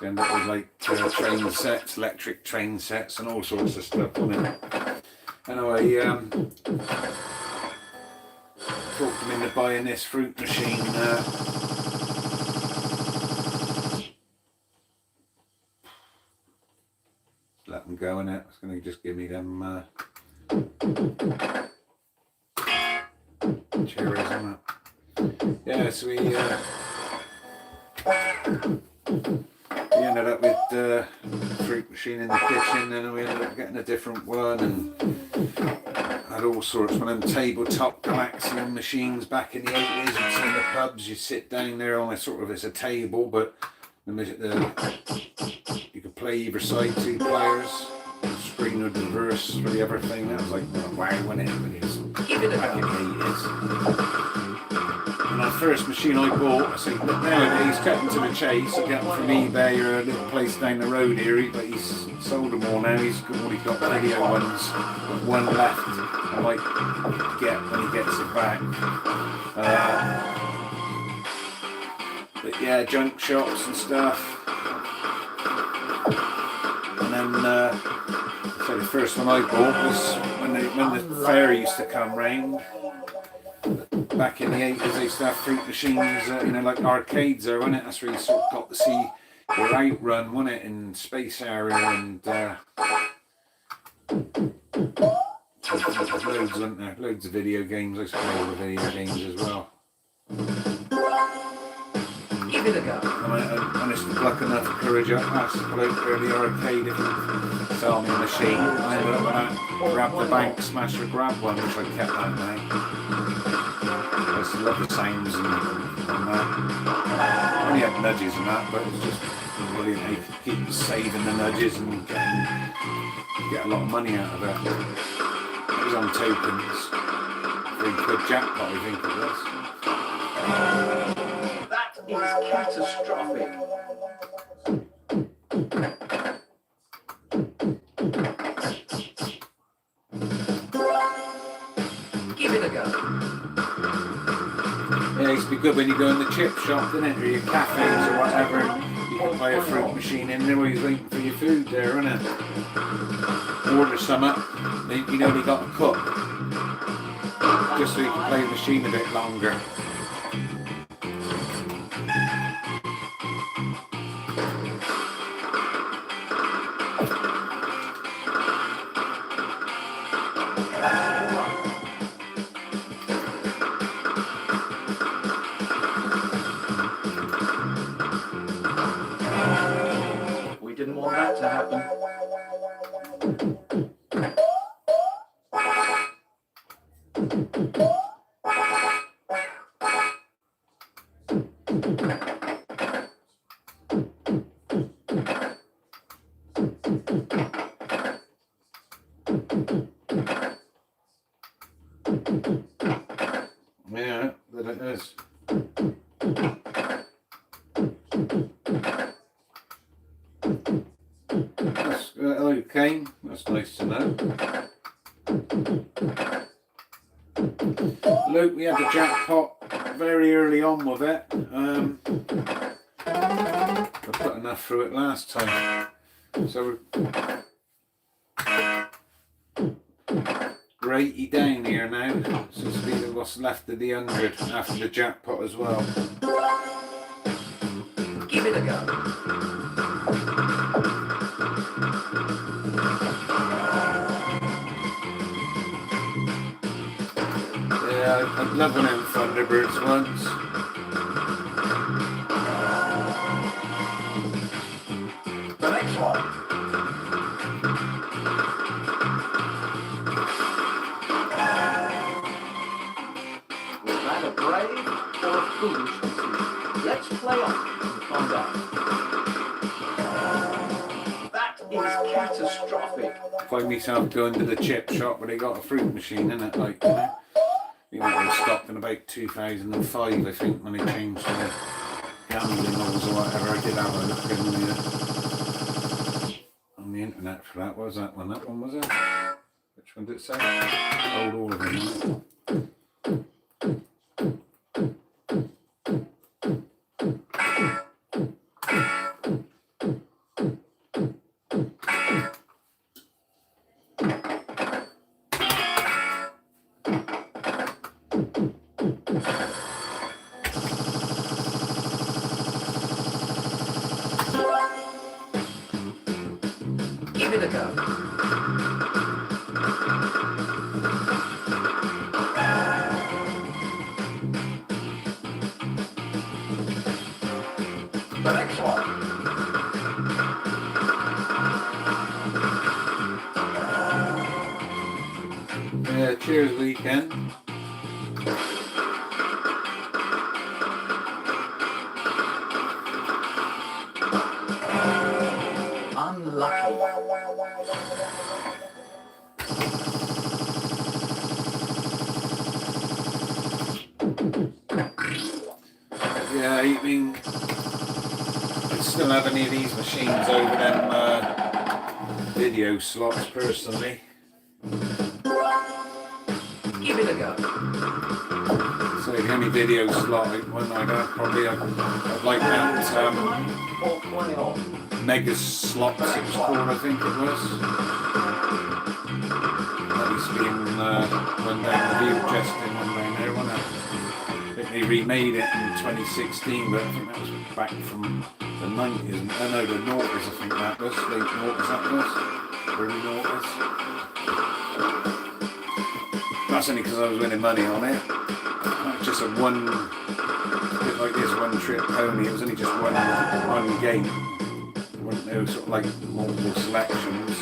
you end up with like train sets, electric train sets and all sorts of stuff, wasn't it? Anyway, talked him into buying this fruit machine. Let them go in it. It's going to just give me them cherries on it. Yeah, so we ended up with the fruit machine in the kitchen, and we ended up getting a different one, and had all sorts of them tabletop Galaxian machines back in the 80s. You'd see in the pubs, you'd sit down there on a sort of, it's a table, but you could play either side, two players. The screen would reverse for the other thing. That was like, wow, when it was back in the 80s. And the first machine I bought, I think nowadays, cutting to the chase, you get them from eBay or a little place down the road here, but he's sold them all now. He's already got video ones, got one left I might get when he gets it back. But yeah, junk shops and stuff. And then, so the first one I bought was when the fair used to come round. Back in the 80s, they used to have fruit machines, like arcades there, wasn't it? That's where you sort of got to see your Outrun, wasn't it, in Space Area, and there's loads, isn't there? Loads of video games. I used to play all the video games as well. Give it a go. And I managed to pluck enough courage up, asked the bloke there in the arcade if he'd sell me a machine. I ended up with that grab the bank, smash or grab one, which I kept that now. I used to love the sounds and that. I only had nudges and that, but it was just brilliant. You could keep saving the nudges and get a lot of money out of it. It was on tokens. £3 jackpot, I think it was. That is catastrophic. Give it a go. Yeah, it used to be good when you go in the chip shop, didn't it? Or your cafes or whatever. You could buy a fruit machine in there while you're waiting for your food there, isn't it? Order something, you know they got to cook. Just so you can play the machine a bit longer. We didn't want that to happen. Yeah, that it is. That's okay. That's nice to know. Luke, we had the jackpot very early on with it. I put enough through it last time. So we're 80 down here now. So it's been what's left of the 100 after the jackpot as well. Give it a go. Yeah, I'd love one of them Thunderbirds once. The next one. Was that a brave or a foolish decision? Let's play on and find out. That is catastrophic. Find myself going to the chip shop where they got a fruit machine in it, like, you know. I think that was stopped in about 2005, I think, when they changed the gambling laws or whatever. I did have a look on the internet for that. What was that one? That one was it? Which one did it say? Hold all of them, wasn't it? Give it a go. The next one. Yeah, cheers weekend. Unlucky. Yeah, I mean, I still have any of these machines over them video slots personally. Give it a go. So the only video slot one I'd have probably I'd like that Or play on. mega slots it was called, I think it was. That used to be in one down the view just in one down there, wasn't it? I think they remade it in 2016, but I think that was back from the 90s. I know the noughties, I think that was. Late noughties that was. Early noughties. That's only because I was winning money on it. Just a one, a bit like this, one trip pony. It was only just one game. There weren't no sort of like multiple selections.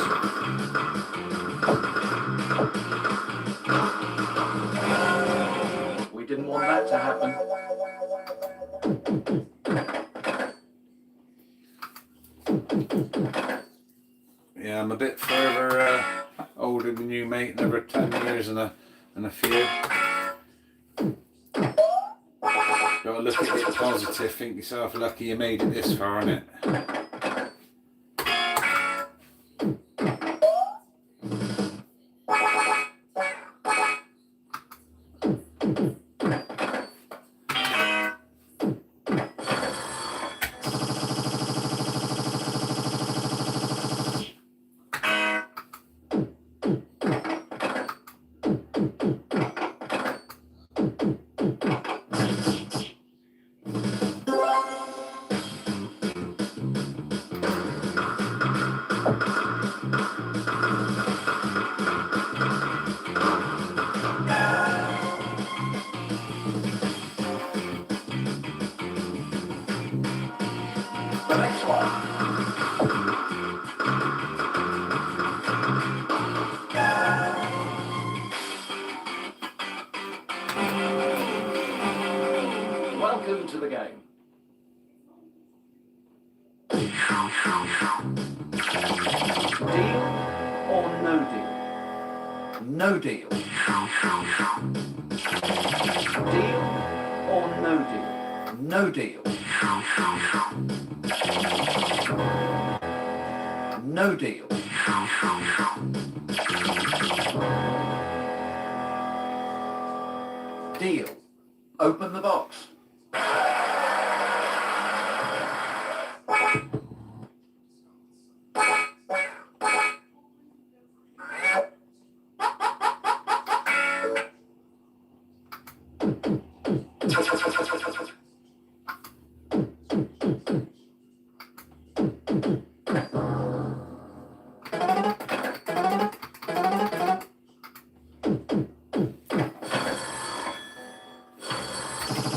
We didn't want that to happen. Yeah, I'm a bit further older than you, mate. Another 10 years and a few. Got to look at it positive. Think yourself lucky you made it this far, innit? The next one. Welcome to the game. Deal or no deal? No deal. Deal or no deal? No deal. No deal. Deal. Open the box.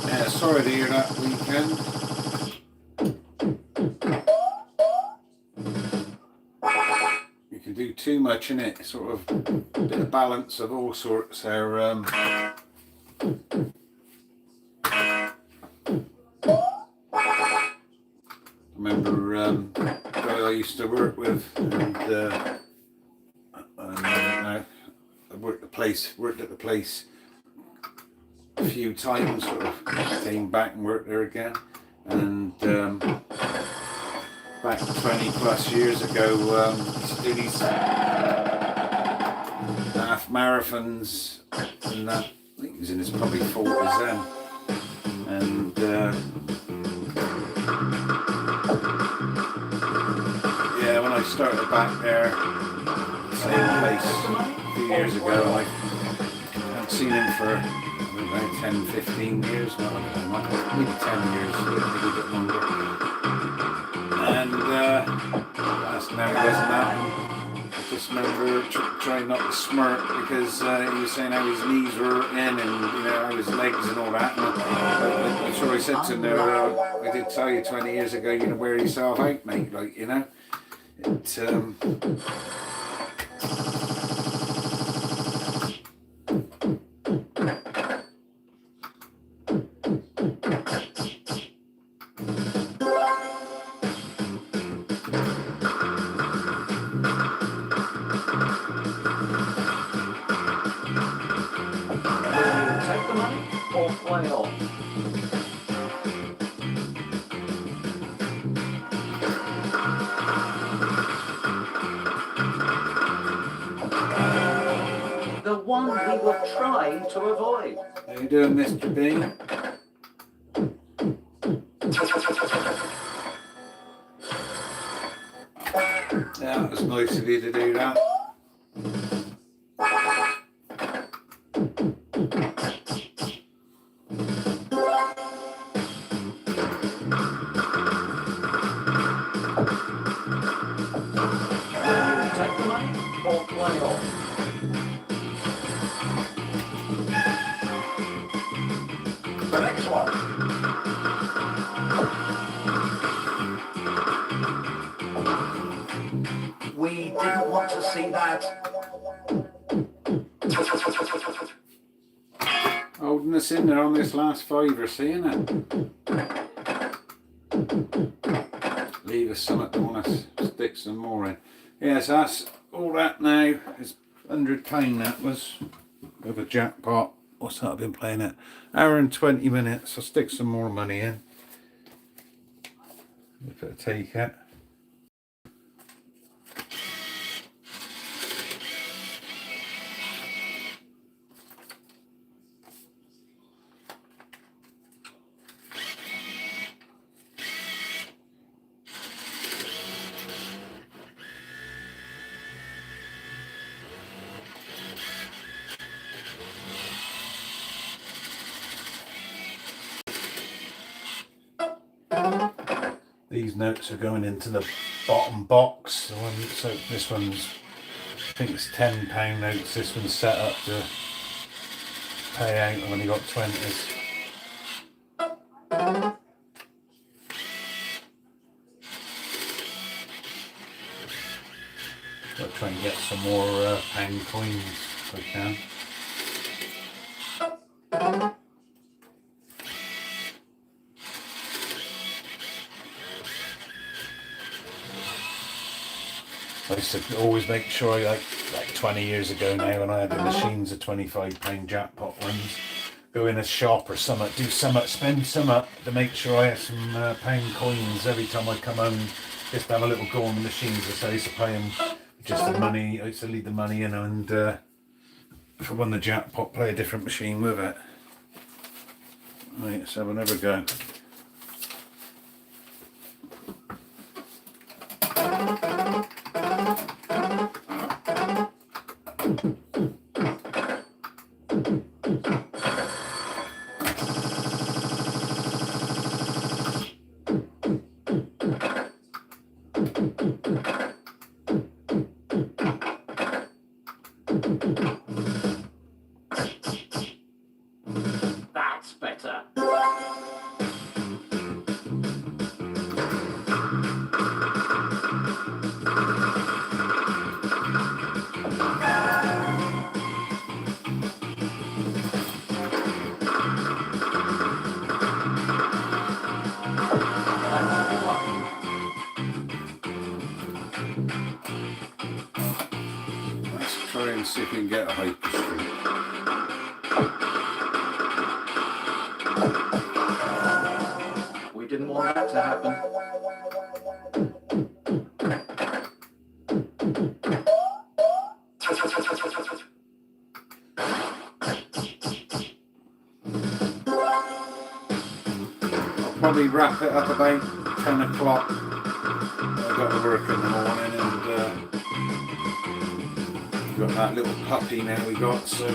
Yeah, sorry to hear that weekend. You can do too much in it, sort of a bit of balance of all sorts there. I remember a guy I used to work with, and I worked at the place a few times, sort of came back and worked there again, and back 20 plus years ago, used to do these half marathons, and that, I think he was in his probably 40s then, and yeah, when I started back there, the same place a few years ago, I hadn't seen him for, I don't know, 10, 15 years now, maybe 10 years, maybe a bit longer. And last night he wasn't that. I just remember trying not to smirk because he was saying how his knees were hurting and how his legs and all that. And I'm sure I said to him there, I did tell you 20 years ago, you're gonna wear yourself out, mate. Like, it. Take the money or play on. The one we were trying to avoid. How you doing, Mr. Bean? Yeah, it was nice of you to do that. Take the money or play on. The next one. We didn't want to see that. Holding us in there on this last fiver, seeing it. Leave us something to want to stick some more in. Yes, that's all that now. It's £100 that was with a jackpot. What's that? I've been playing it. Hour and 20 minutes. I'll stick some more money in. If it'll take it. These notes are going into the bottom box. So this one's, I think it's £10 notes. This one's set up to pay out. I've only got 20s. I'll try and get some more pound coins if I can. I used to always make sure, like 20 years ago now, when I had the machines of £25 jackpot ones, go in a shop or something, do something, spend something to make sure I have some pound coins every time I come home. Just have a little go on the machines. I used to pay them just the money. I used to leave the money in, and if I won the jackpot, play a different machine with it. Right, let's have another go. That's better. Let's try and see if we can get a hyper street. We didn't want that to happen. I'll probably wrap it up about 10 o'clock. I've got to work in the morning, and we've got that little puppy now we got, so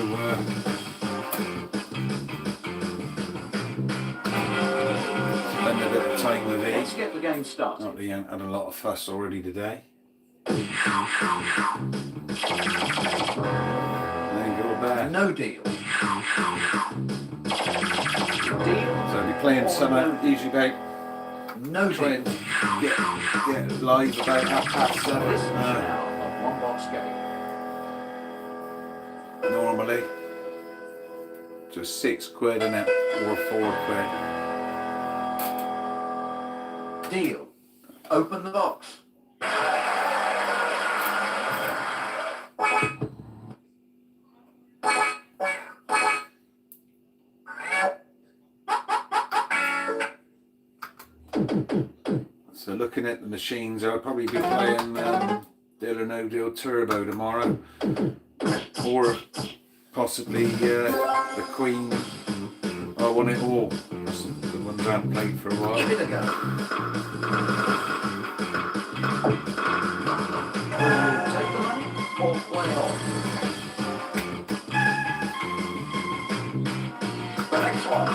spend a bit of time with Let's it. get the game started. Not that he hasn't had a lot of fuss already today. There you go, back. No deal. Deal. So I'll be playing summer, usually about No try deal. and get live about 7:30 This is now a one-box game. normally. Just £6 in it, or £4. Deal. Open the box. So looking at the machines, I'll probably be playing Deal or No Deal Turbo tomorrow, or possibly the Queen. I want it all. That's the ones I haven't played for a Give while. it a go. Take the money or play on. The next one.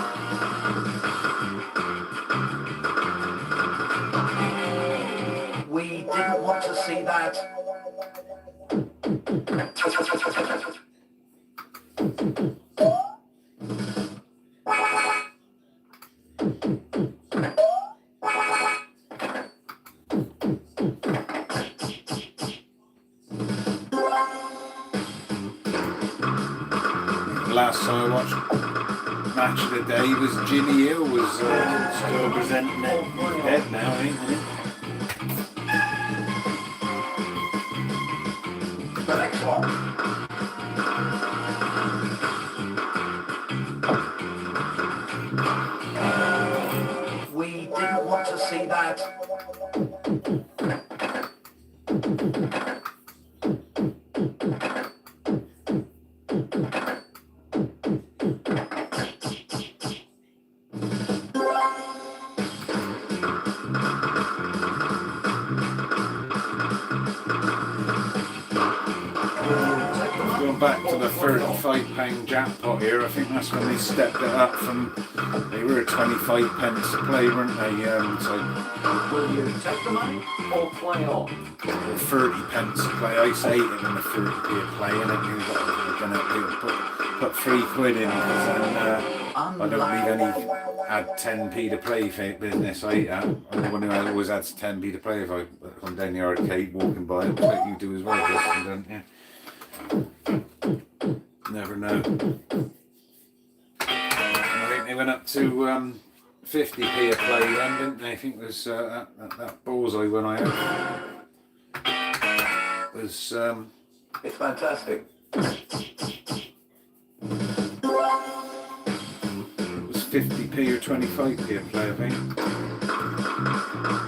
We didn't want to see that. Last time I watched Match of the Day was Jimmy Hill was still presenting it. He's dead now, ain't he? The next one. We didn't want to see that. Going back to the £35 jackpot here, I think that's when they stepped it up from, they were 25 pence a play, weren't they? So Will you take the money or play on? 30 pence a play. I say it in the 30p a play, and then you've got to put £3 in, because then I don't need any add 10p to play for business. I'm the one who always adds 10p to play if I'm down the arcade walking by. It's like you do as well, Justin, don't you? Never know. I think they went up to 50p a play then, didn't they? I think it was that bullseye when I had was It's fantastic. 50p or 25p a play, I think.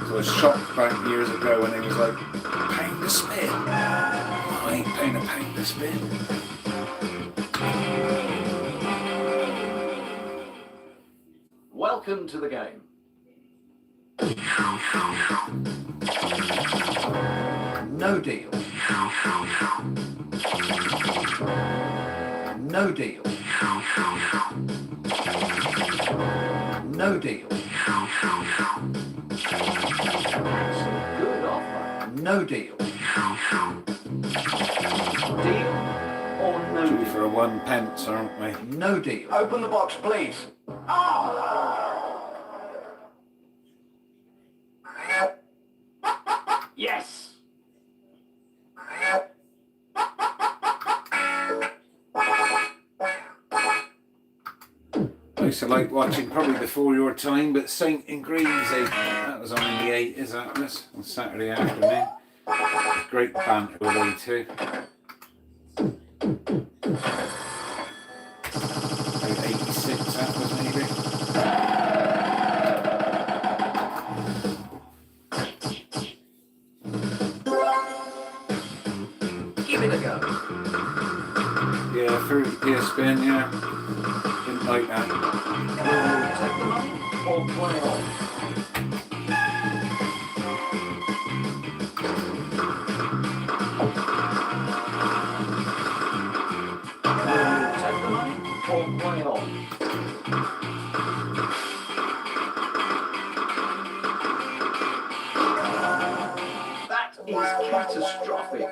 So I was shocked back years ago when it was like, £1 a spin. I ain't paying £1 a spin. Welcome to the game. No deal. No deal. No deal. That's a good offer. No deal. Deal or no Due deal? for a 1 pence, aren't we? No deal. Open the box, please. Yes. I used to like watching, probably before your time, but Saint and Greavesy. That was on in the 80s, that was, on Saturday afternoon. Great banter with they two. About 86, that was maybe. Give it a go. Yeah, 30p a spin, yeah. Didn't like that. Will you take the money or play on? Will you take the money or play on? That is catastrophic.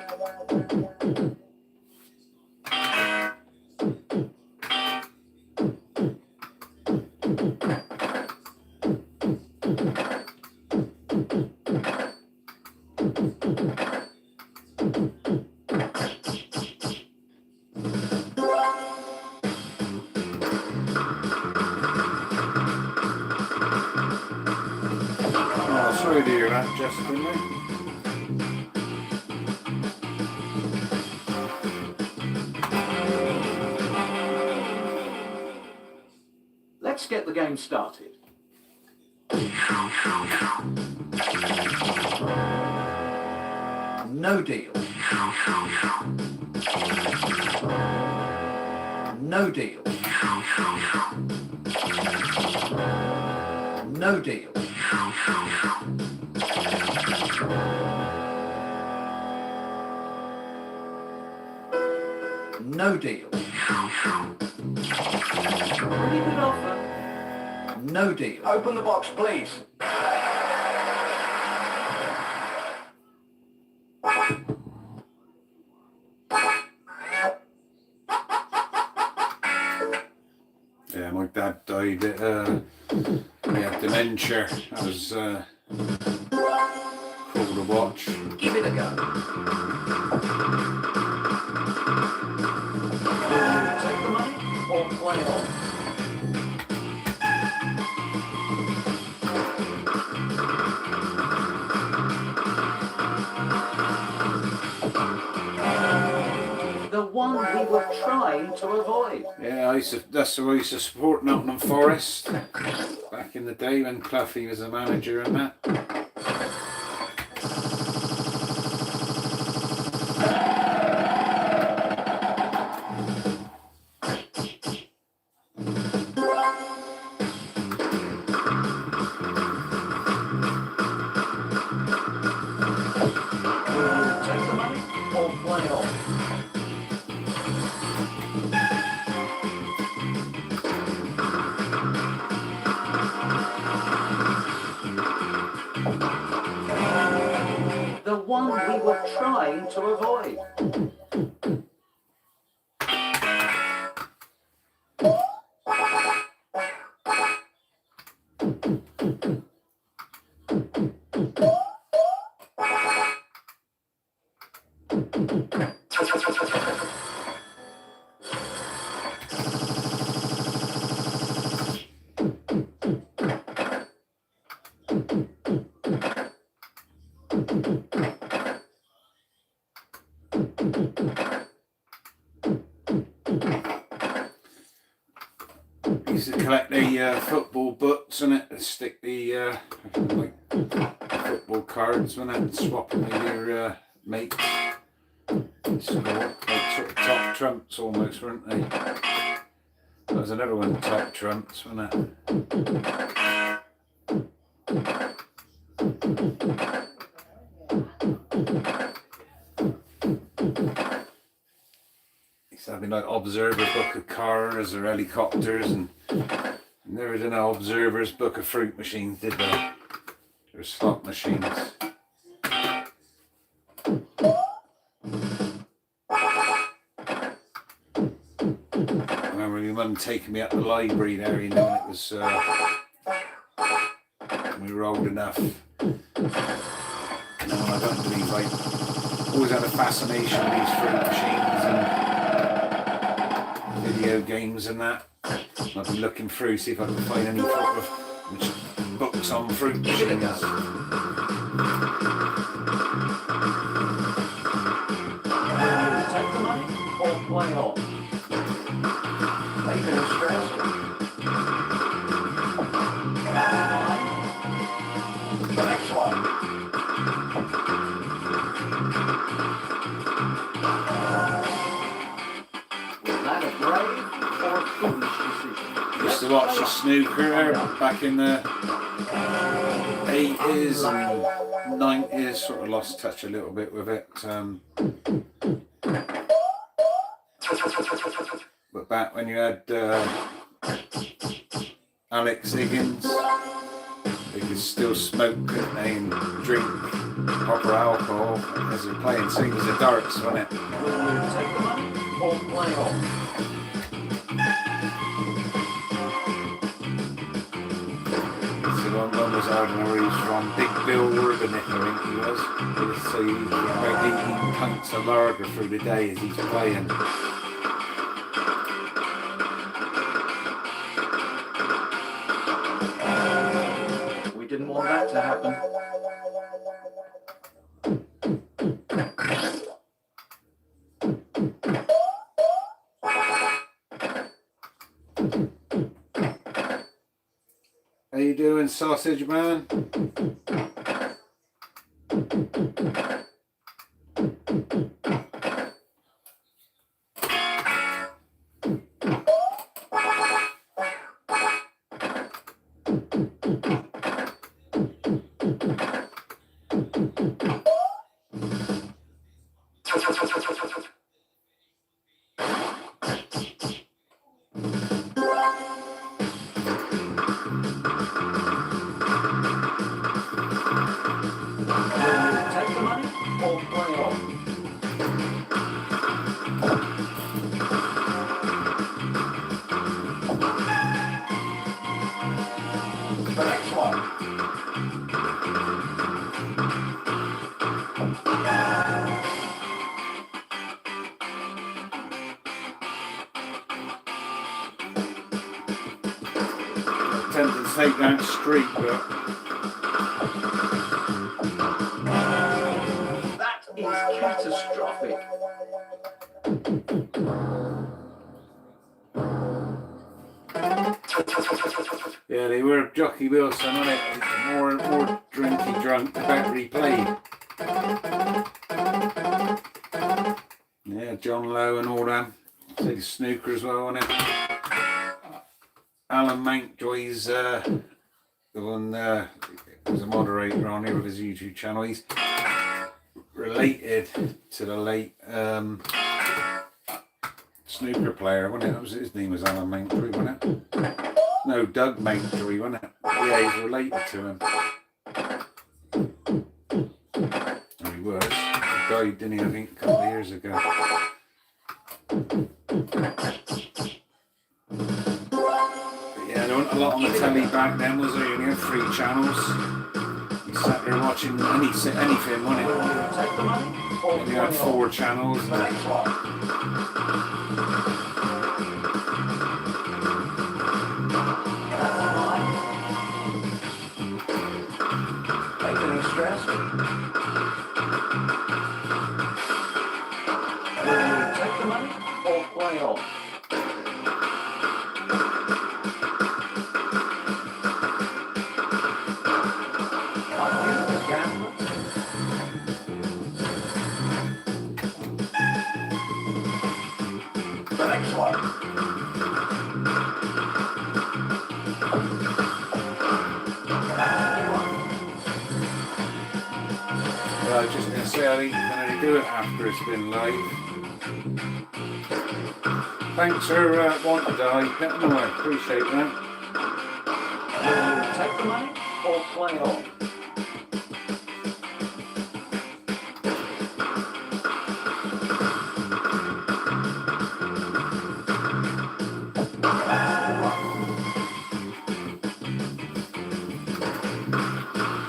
Oh, sorry to hear that, Justin, mate. Let's get the game started. No deal. No deal. No deal. No deal. Pretty good offer. No deal. Open the box, please. Yeah, my dad died. He had dementia. That was cool to watch. Give it a go. Will you take the money or play on? The one we were trying to avoid. Yeah, that's who I used to support, Nottingham Forest, back in the day when Cloughie was the manager and that. Will you take the money or play on? The one we were trying to avoid. collect the football books on it, stick the like football cards on it, and swap them with your mates. Score, like sort of top trumps almost, weren't they? That was another one, top trumps, wasn't it? Used to have like observer book of cars or helicopters, and never did an observer's book of fruit machines, did they? Or slot machines. I remember my mum taking me up the library there, you know, when it was when we were old enough. You know, I don't believe I always had a fascination with these fruit machines and video games and that. I've been looking through, see if I can find any sort of books on fruit machines. Take the money or play on. Make it interesting. The next one. Was that a brave or a foolish decision? Used to watch the snooker there back in the 80s and 90s, sort of lost touch a little bit with it. But back when you had Alex Higgins, they could still smoke, couldn't they, and drink proper alcohol as they're playing. Same as the darts, wasn't it? Will you take the money or play on? So one was hard and where he was from. Big Bill Urban, I think he was. So you get about 18 pints of lager through the day as he's playing. We didn't want that to happen. How you doing, sausage man? Take the money or play on. The next one. Tempted to take that street, but That is catastrophic. yeah, they were Jockey Wilson on it. More and more drinky drunk, the better he played. Yeah, John Lowe and all them. Say the snooker as well on it. Alan Mountjoy's the one was a moderator on here with his YouTube channel. He's related to the late snooker player, wasn't it? That was his name was Alan Mountjoy, wasn't it? No, Doug Mountjoy, wasn't it? Yeah, he's related to him. Oh, he was. He died, didn't he? I think a couple of years ago. Yeah, there wasn't a lot on the telly back then, was there? You only had 3 channels. You sat there watching anything, wasn't it? Take the money or You had 4 channels. The next one. Make it interesting. Will you take the money or play on? say I can only do it after it's been live. Thanks for wanting to die. No, I appreciate that. Will you take the money or play on?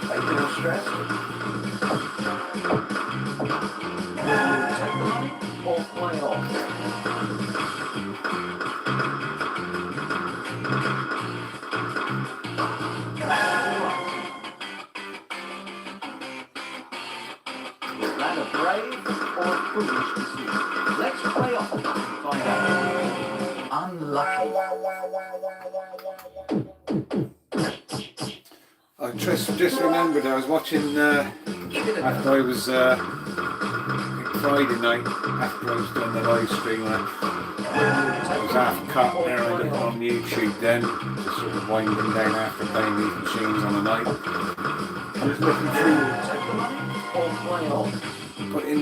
Are you all stressed? Will you take the money or play on? Was that a brave or a foolish decision? Let's play on and find out. Unlucky. I just remembered I was watching Give it a after go. I was Friday night after I was doing the live stream. I was half cut there. I looked on YouTube then, just sort of winding down after playing these machines on the night. I was looking through, Take the money or play on. put in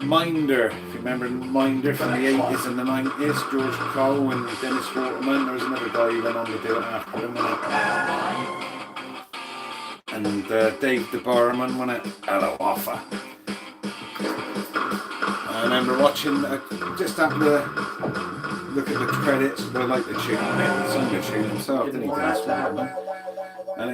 Minder. If you remember Minder from the 80s and the 90s, George Cole and Dennis Waterman. There was another guy who went on to do it after him, wasn't it? And Dave the Barman, wasn't it? Hello, Offer. I remember watching, just having a look at the credits, but I like the tune on it. He sung the tune himself, didn't he, Dennis Waterman? And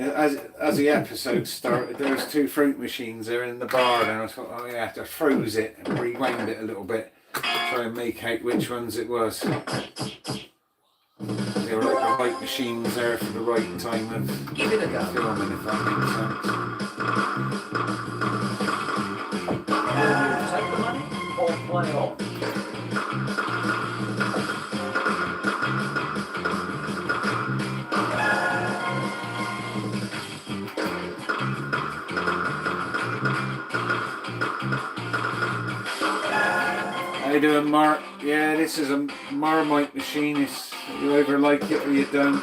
as the episode started, there was two fruit machines there in the bar, and I thought, oh yeah, I froze it and rewound it a little bit, try and make out which ones it was. They were like the right machines there for the right time of Give it a go. filming, if that makes sense. Will you take the money or play on? How you doing, Mark? Yeah, this is a Marmite machine. It's, you either like it or you don't.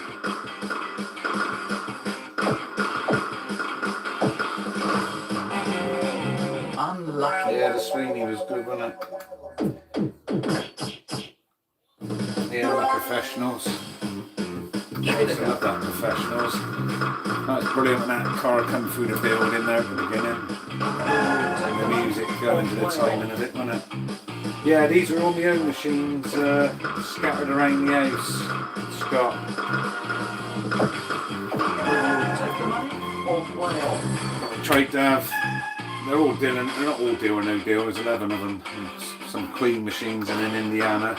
Unlucky. Yeah, the Sweeney was good, wasn't it? Yeah, the Professionals. Give it a I love go. that Professionals. That was brilliant when that car come through the building there at the beginning. And the music going to the timing of it, wasn't it? Yeah, these are all my own machines scattered around the house, Scott. Will you take the money or play on? I tried to have, they're all deal, they're not all deal or no deal, there's 11 of them. Some Queen machines and an Indiana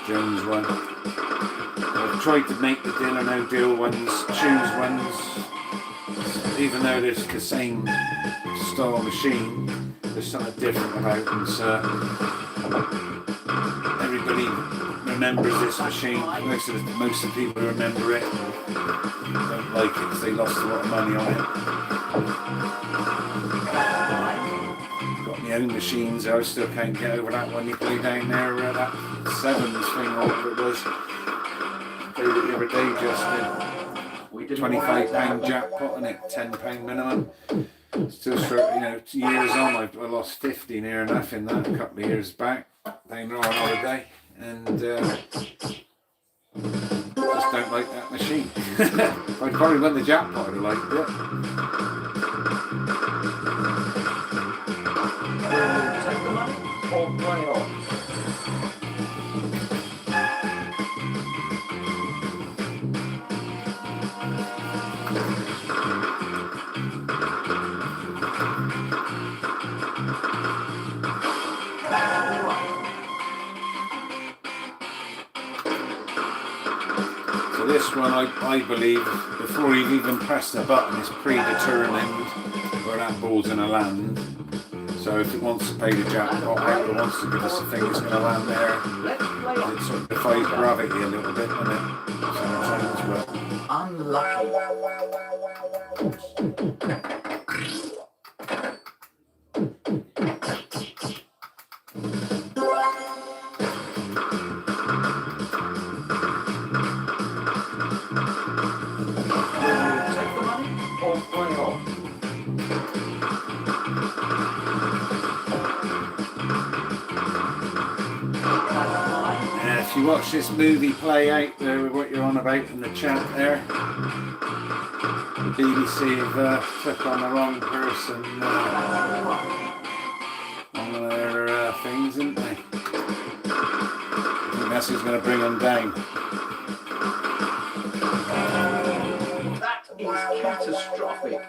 Jones one. I've tried to make the deal or no deal ones, choose ones, even though they're the same style machine, there's something different about them, so everybody remembers this machine. Most of the people who remember it don't like it because they lost a lot of money on it. Got my own machines, I still can't get over that one you play down there, that sevens thing or whatever it was. Played it the other day, Justin. We didn't want to £25 jackpot on it, £10 minimum. Still for, years on, I lost 50 near enough in that a couple of years back, down there on holiday, and just don't like that machine. If I'd probably won the jackpot, I'd have liked it. Will you take the money or play on? This one, I believe, before you've even pressed the button, it's predetermined where that ball's going to land. So if it wants to pay the jackpot out or wants to give us a thing that's going to land there, Let's play on. it sort of defies gravity a little bit, doesn't it? Sometimes, but Unlucky. Take the money or play on. watch this movie play out there with what you're on about in the chat there. The BBC have took on the wrong person on their things, didn't they? I think that's who's going to bring them down. That is catastrophic.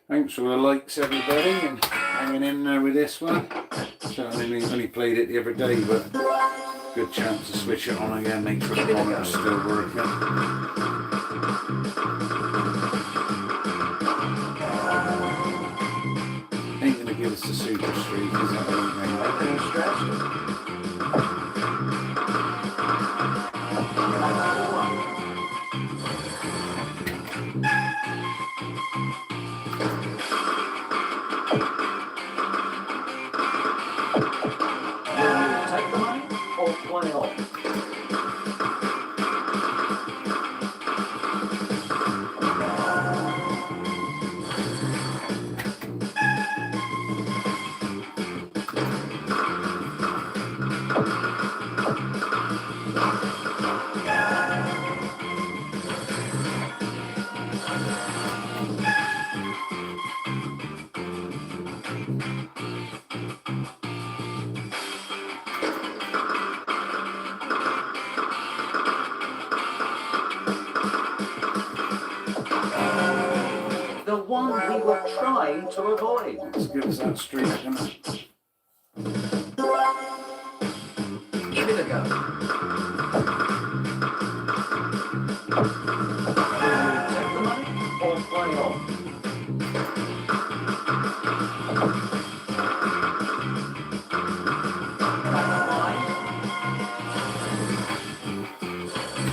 Thanks for the likes, everybody, and hanging in there with this one. So I only played it the other day, but good chance to switch it on again, make sure the monitor's still working. Ain't gonna give us the super streak, is that anything? Take the money or play on. The one we were trying to avoid. Let's give us that streak, isn't it? Give it a go. Take the money or play on.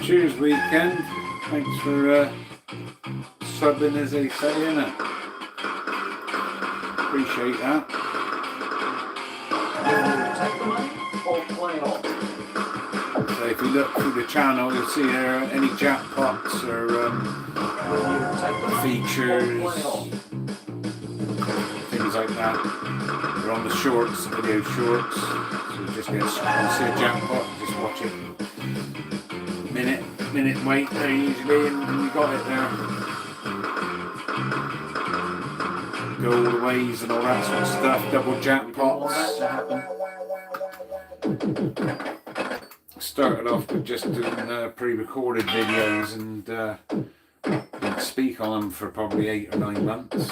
Cheers, weekend. Thanks for subbing, as they say, innit? Appreciate that. Take the money or play on. So if you look through the channel, you'll see there are any jackpots or features, things like that. They're on the shorts, video shorts. So you just get, see a jackpot, just watch it. Minute wait there usually, and you got it there. Goalways and all that sort of stuff, double jackpots. Started off with just doing pre-recorded videos and didn't speak on them for probably 8 or 9 months.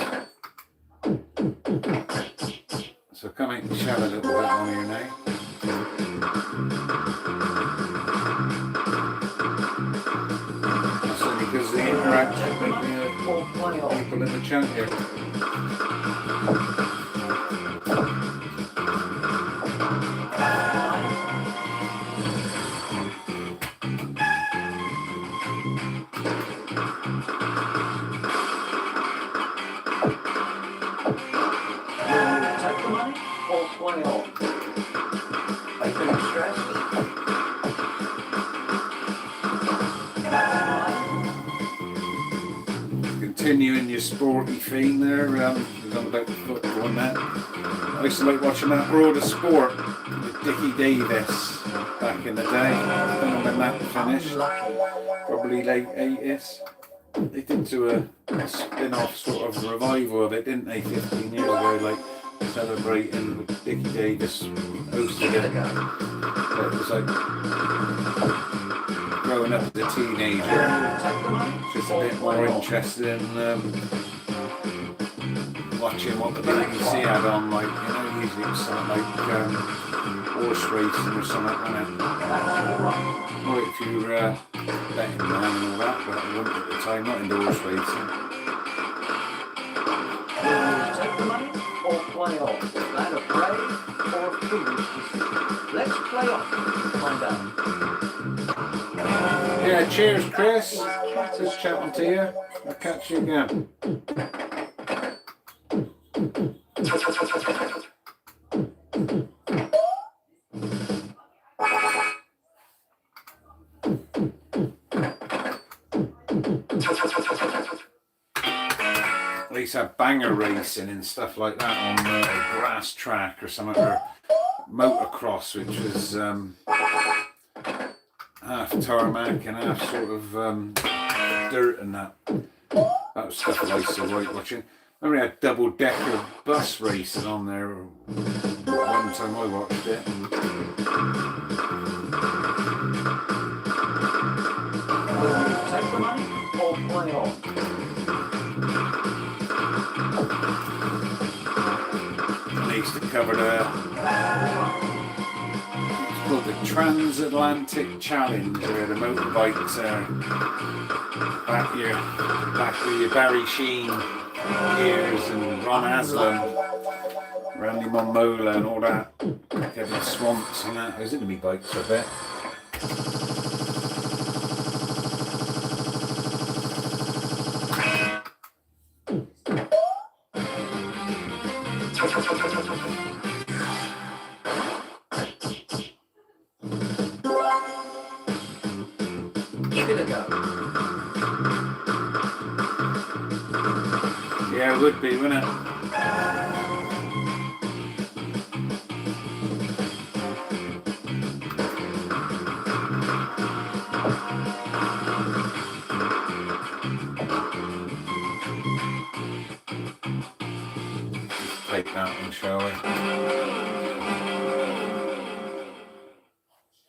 So come out and chat a little bit on here now. That's only because the interaction with people in the chat here. Take the money or play on. Are you feeling stressed? Continuing your sporty theme there, we're on about the football and that. I used to like watching that World of Sport with Dickie Davis back in the day. I don't know when that finished, probably late 80s. They did do a spin-off sort of revival of it, didn't they, 15 years ago, like celebrating with Dickie Davis hosting it. But it was like growing up as a teenager, just a bit more interested in watching what the BBC had on, like, you know, usually it was something like horse racing or something, wasn't it? Or if you were betting man and all that, but I wasn't at the time, not into horse racing. Take the money or play on. Is that a brave or foolish decision? Let's play on to find out. Yeah, cheers, Chris. Just chatting to you. I'll catch you again. used to have banger racing and stuff like that on a grass track or something, or motocross, which was half tarmac and half sort of dirt and that. That was stuff I used to like watching. I remember we had double-decker bus racing on there one time I watched it. Will you take the money or play on? And they used to cover it's called the Transatlantic Challenge, where the motorbikes are back with your Barry Sheen years and Ron Aslam, Randy Monmola and all that, Kevin Swamps and that. I was into me bikes, I bet. Give it a go. Yeah, it would be, wouldn't it? Take that one, shall we?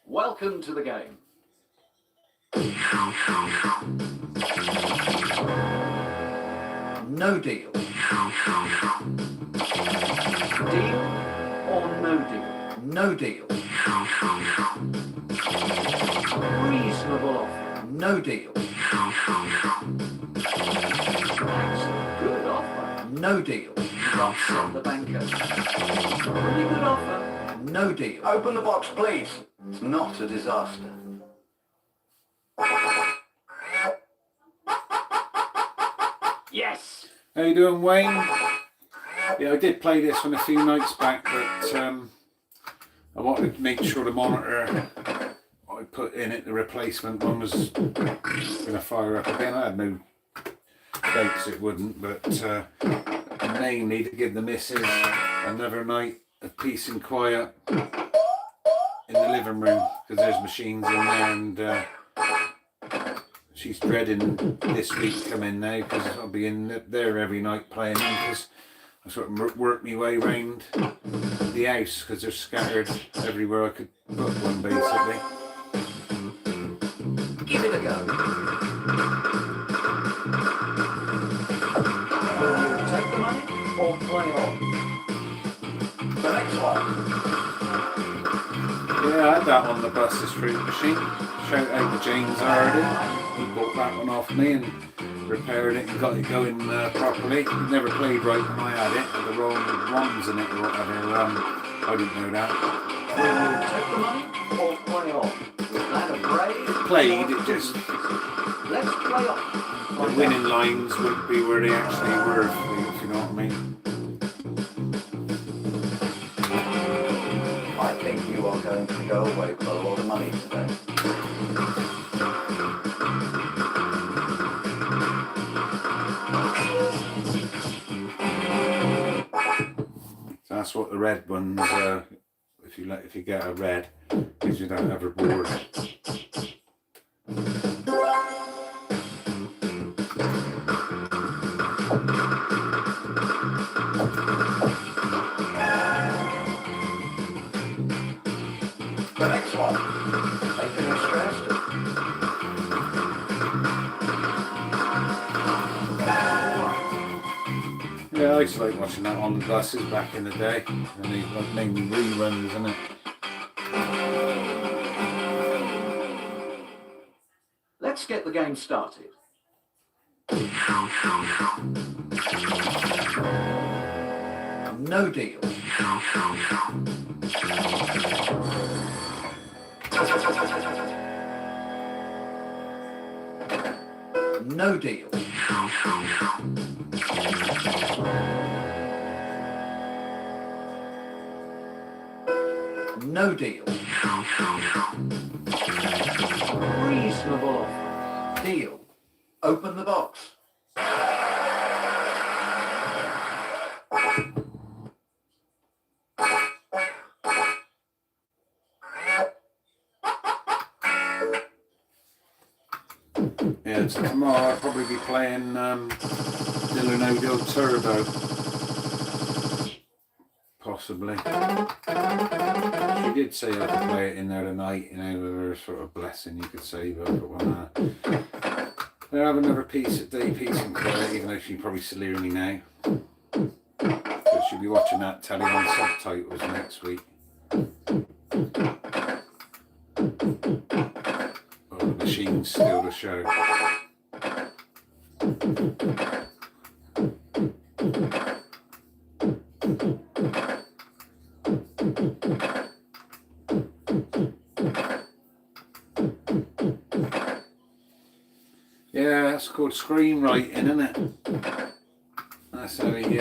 Welcome to the game. No deal. Deal or no deal? No deal. Reasonable offer. No deal. That's a good offer. No deal. Upset the banker. Pretty good offer. No deal. Open the box, please. It's not a disaster. Yes. How you doing, Wayne? Yeah, I did play this one a few nights back, but I wanted to make sure the monitor I put in it, the replacement one, was going to fire up again. I had no doubts it wouldn't, but mainly to give the missus another night of peace and quiet in the living room, because there's machines in there, and she's dreading this week coming now, because I'll be in there every night playing them, because I sort of work my way around the house, because they're scattered everywhere I could put one, basically. Give it a go. Will you take the money or play on? The next one. Yeah, I had that on the Buster's Fruit Machine. Shout out to James Hardy. He bought that one off me and repaired it and got it going properly. It never played right when I had it, with the wrong ROMs in it or whatever. I didn't know that. Will you take the money or play on? Was that a brave? It played, it just... Let's play on. The winning lines would be where they actually were, if you know what I mean. I think you are going to go away with a lot of money today. So that's what the red ones, if you get a red, because you don't have a board. The next one. They finish stressed. Yeah, I used to like watching that on the buses back in the day, and they like mainly reruns, isn't it? Let's get the game started. No deal. No deal. No deal. Reasonable offer. Deal. Open the box. Yeah, so tomorrow I'll probably be playing Diller No Deal Turbo. Possibly. She did say I could play it in there tonight, you know, with her sort of blessing, you could say, but when they'll have another piece at day, peace and quiet, even though she'd probably still hear me now. But she'll be watching that telly on subtitles next week. Oh, the machines steal the show. Yeah, that's called screenwriting, isn't it? That's how he,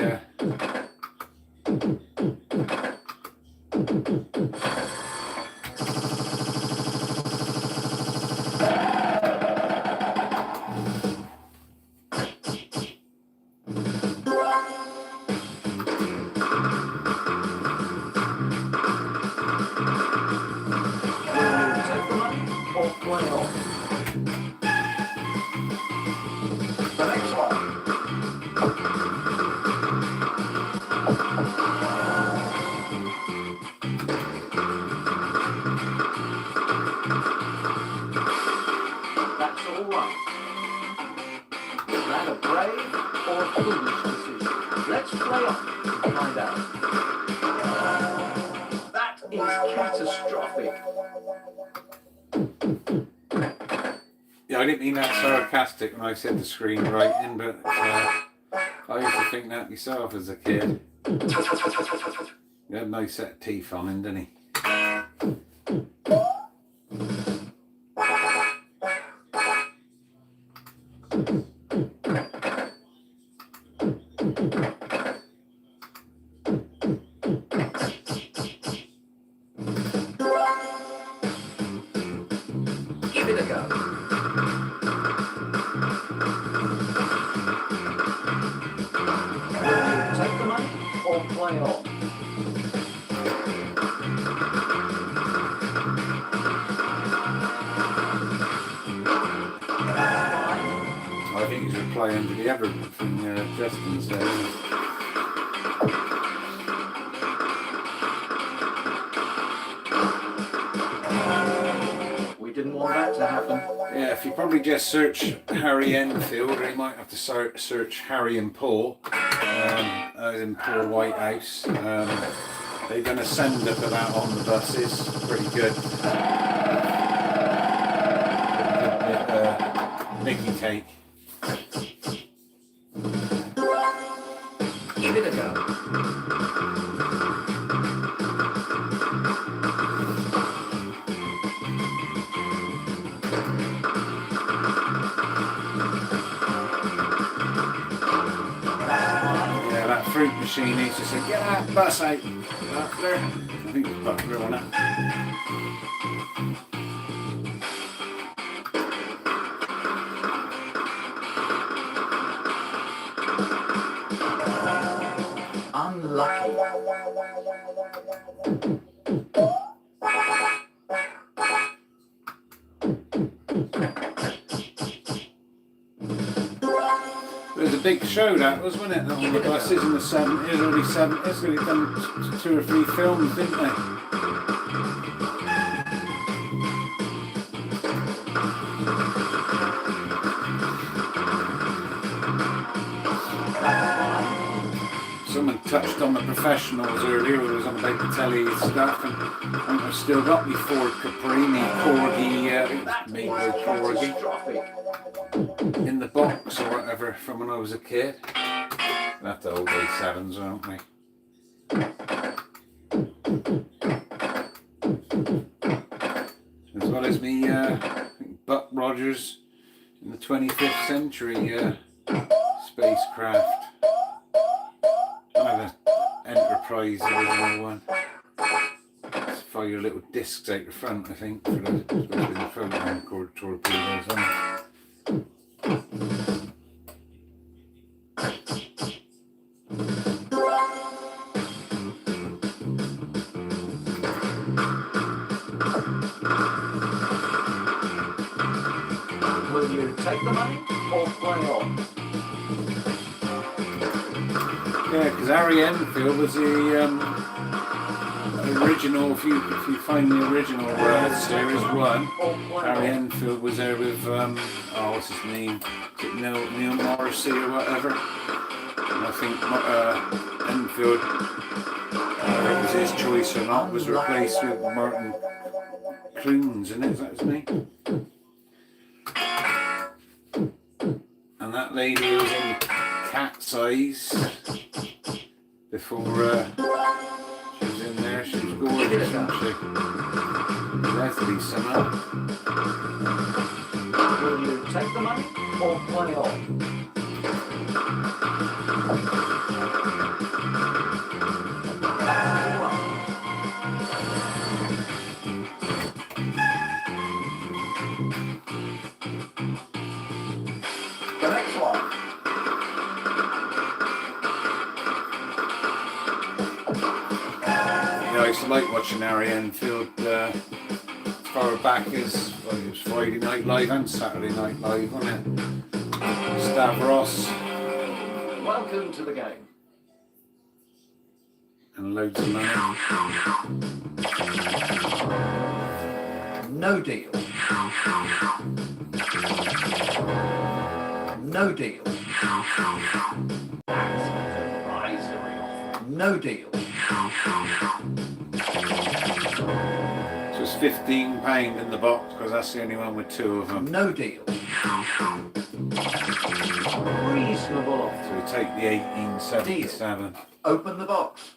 Let's play off and find out. That is catastrophic. yeah, I didn't mean that sarcastic when I said the screenwriting, but I used to think that myself as a kid. He had a nice set of teeth on him, didn't he? Give it a go. Take the money or play on. I think he's replying to the advert from Justin's there. We didn't want that to happen. Yeah, if you probably just search Harry Enfield, or you might have to search Harry and Paul, as in Paul Whitehouse. They've done a send up of that on the buses. Pretty good. Nicky take. Give it a go. Yeah, that fruit machine needs to say, get that bus out. Butler. I think it's Butler on it. Unlucky. It was a big show, that was, wasn't it? That on the buses in the 70s, early 70s. They'd done 2 or 3 films, didn't they? Someone touched on the professionals earlier, it was on about the telly stuff, and I've still got me Ford Capri, me Corgi, made by Corgi, in the box or whatever from when I was a kid. That's the old A7s, aren't we? As well as me, Buck Rogers in the 25th century spacecraft. An Enterprise original one. It's 5 little discs out the front, I think, for the photon torpedoes on it. Will you you take the money or play on? Yeah, because Harry Enfield was the original. If you find the original series one, Harry Enfield was there with what's his name? Is it Neil Morrissey or whatever? And I think Enfield, it was his choice or not, was replaced with Martin Clunes, isn't it? Is that his name? And that lady was in Cat's Eyes before she was in there. She was gorgeous, wasn't she? Leslie Summer. Will you take the money or play on? The next one. I used to like watching Harry Enfield as far back as it was Friday Night Live and Saturday Night Live, wasn't it? Stavros Welcome to the game. and loads of money. No deal. No deal. No deal. So it's £15 in the box because that's the only one with two of them. No deal. Reasonable offer. So we take the 1877. Open the box.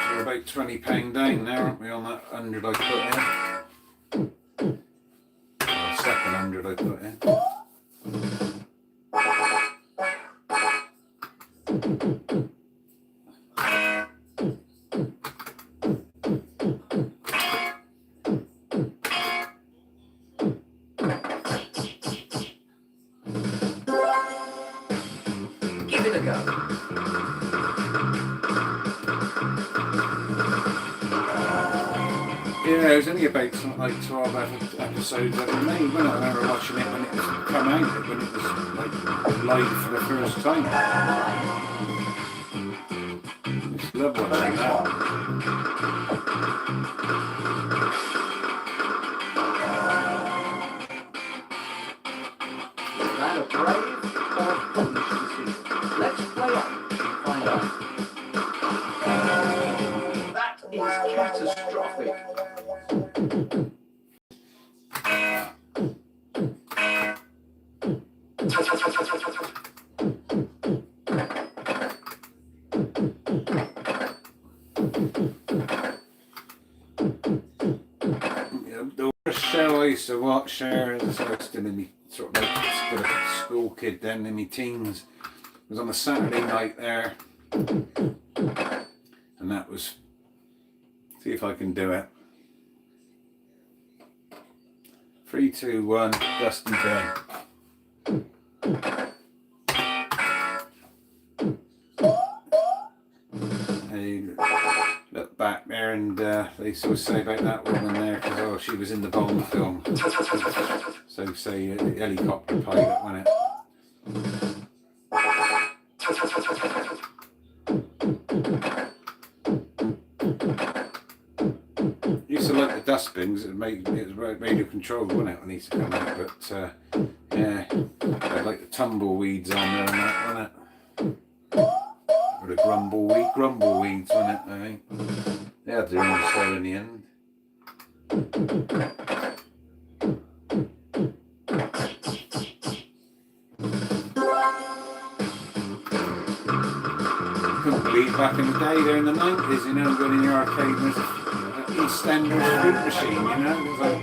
We're about £20 down now, aren't we, on that 100 I put in? Or second 100 I put in. Give it a go. Yeah, it was only about something like 12 episodes ever made, wasn't it? I remember watching it when it was come out, when it was like live for the first time. I just love watching that. Is that a brave or a foolish decision? Let's play on and find out. That is catastrophic. The worst show I used to watch there, as I was still in me, sort of like still a school kid then in my teens, was on a Saturday night there, and that was, see if I can do it. 3, 2, 1, Dusty Day. Look back there and they sort of say about that woman there because she was in the Bond film. So say the helicopter pilot, wasn't it? Used to like the dustbins. It was radio controlled, wasn't it, when he used to come out? But yeah, they had like the tumbleweeds on there and that, wasn't it? Or the grumbleweeds, wasn't it? I think they had their own show in the end. Couldn't believe back in the day, there in the 90s, you know, going in the arcade, and EastEnders fruit machine, you know. It was like,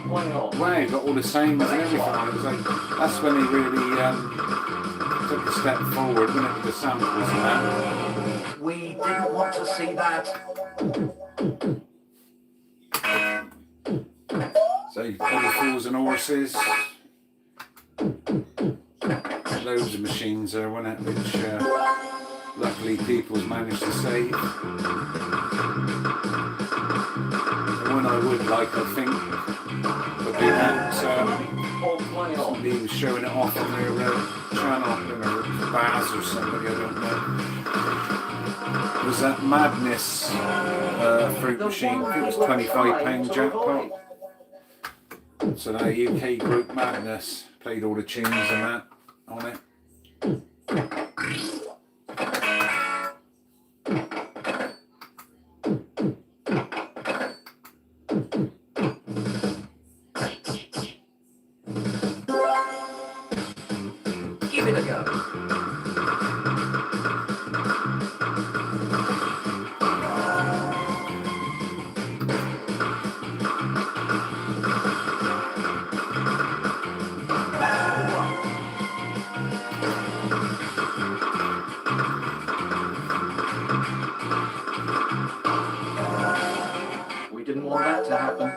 wow, you got all the sounds and everything. It was like, that's when they really took a step forward, when it was the samples and that. We didn't want to see that. So you Penny Fools and Horses. Loads of machines there, wasn't it? Which luckily people's managed to save. The one I would like, I think, would be that somebody was showing it off on their channel, or Baz or somebody, I don't know. It was that Madness fruit machine. I think it was £25 jackpot. So now UK group Madness played all the tunes and that on it. Give it a go. We didn't want that to happen.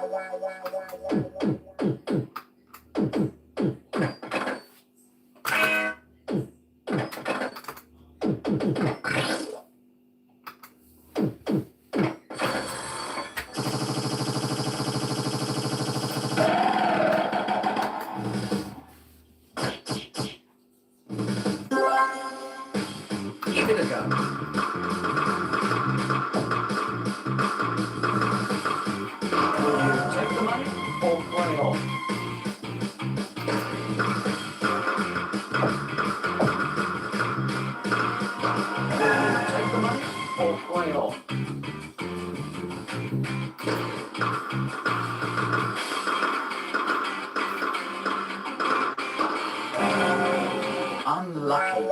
Give it a go. Will you take the money or play on? Will you take the money or play on? Unlucky.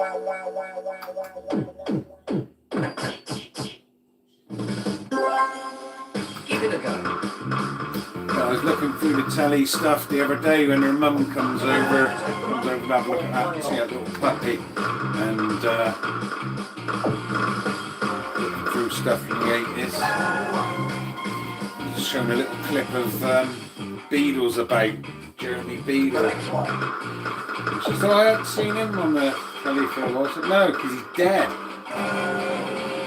Give it a go. I was looking through the telly stuff the other day when her mum comes over to have a look at that and see a little puppy, and looking through stuff from the 80s. Just showing a little clip of Beatles about Jeremy Beadle. She said, I hadn't seen him on the telly for a while. I said, no, because he's dead.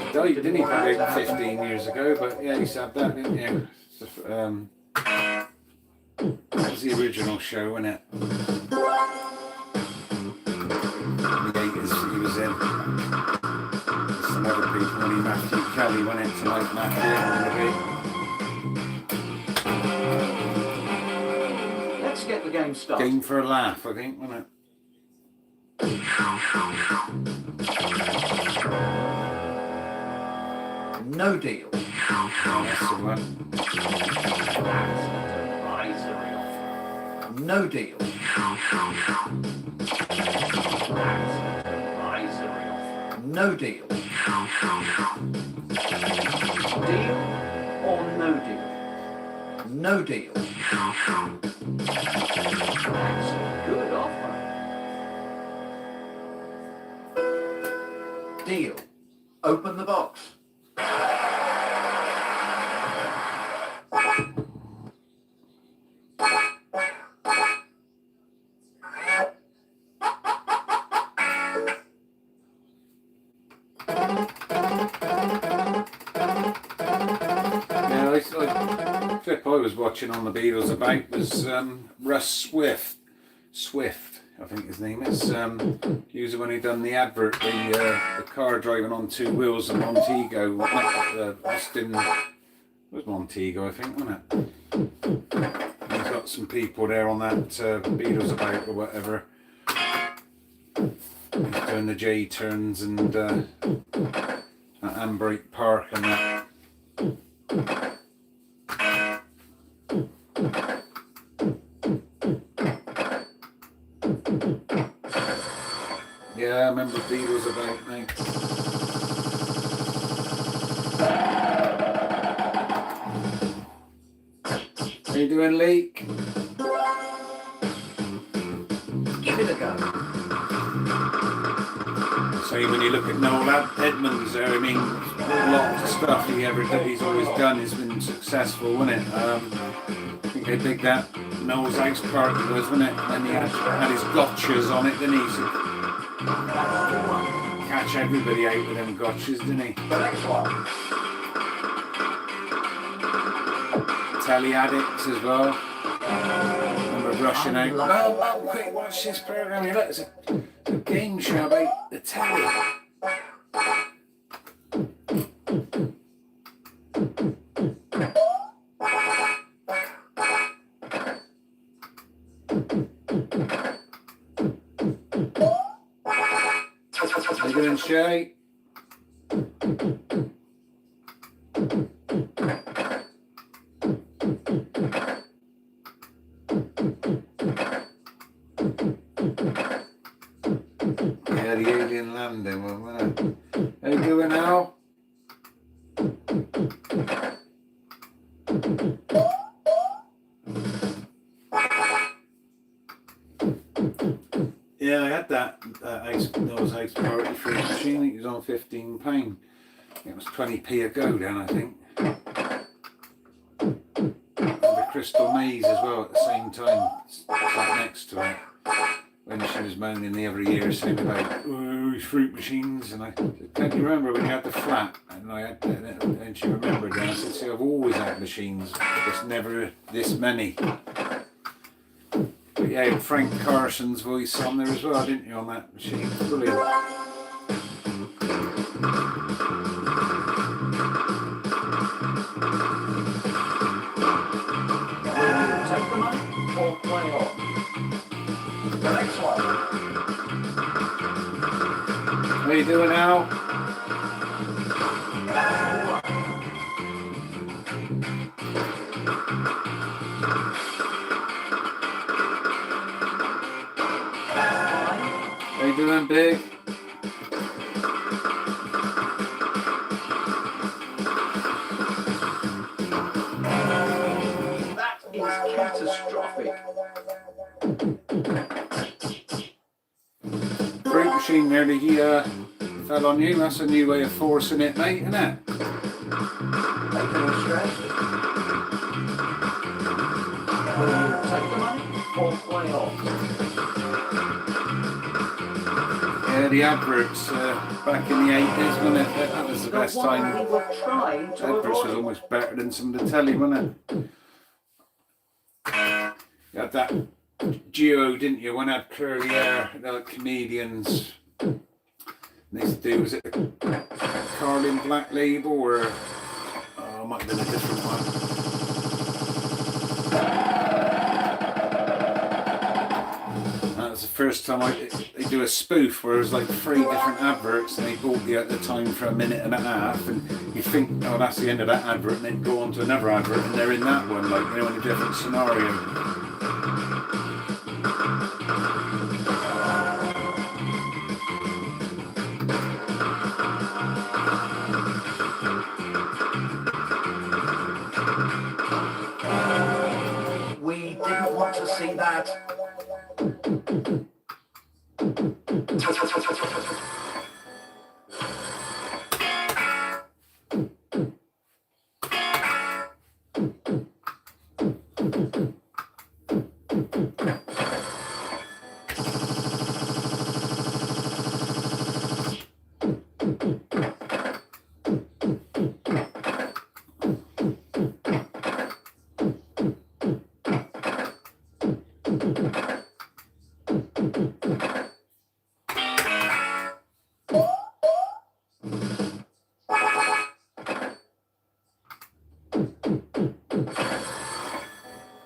He died, didn't he, probably about 15 years ago, but yeah, you said that, didn't you? So, that was the original show, wasn't it? In the 80s he was in. Some other people, when he Matthew Kelly went in to like Matthew. Let's get the game started. Game for a laugh, I think, wasn't it? No deal. Oh, that's the one. No deal. No deal. Deal or no deal? No deal. That's a good offer. Deal. Open the box. The clip I was watching on the Beatles about was Russ Swift, I think his name is. He was when he done the advert, the car driving on two wheels in Montego, Austin. It was Montego, I think, wasn't it? He's got some people there on that Beatles about or whatever. He's doing the J turns and at Ambrake Park and that. Yeah, I remember Beatles about me. doing, Leek? Give it a go. So when you look at Noel Edmonds there, I mean, lots of stuff he's always done has been successful, wasn't it? I think how big that Noel's House Party was, wasn't it? And he had his gotchas on it, didn't he? So catch everybody out with them gotchas, didn't he? The next one. Telly addicts as well. Remember rushing out. Oh, quick, watch this programme. Look, it's a game show about the telly. How you doing, Shay? Yeah, the alien landing one, wasn't it? How you doing now? Yeah, I had that Noel's House Party fruit machine. I think it was on £15. It was 20p a go then, I think. And the Crystal Maze as well at the same time, sat next to it. When she was moaning the other year saying about fruit machines, and I said, can't you remember when you had the flat? And I had, and she remembered, and I said, see, I've always had machines, just never this many. But yeah, you had Frank Carson's voice on there as well, didn't you, on that machine? Brilliant. Take the money or play on. The next one. How you doing now? How you doing, Big? That is catastrophic. Fruit machine nearly fell on you. That's a new way of forcing it, mate, isn't it? Making a stress. Will you take the money or play on? Yeah, the adverts back in the 80s, wasn't it? That was the best time. Adverts was almost better than some of the telly, wasn't it? You had that duo, didn't you? One had curly hair, the comedians. They used to do, was it Carlin Black Label or it might have been a different one. That was the first time they do a spoof where there's like 3 different adverts and they bought you at the time for a minute and a half, and you think, oh, that's the end of that advert, and then go on to another advert and they're in that one, like, you know, in a different scenario. We didn't want to see that.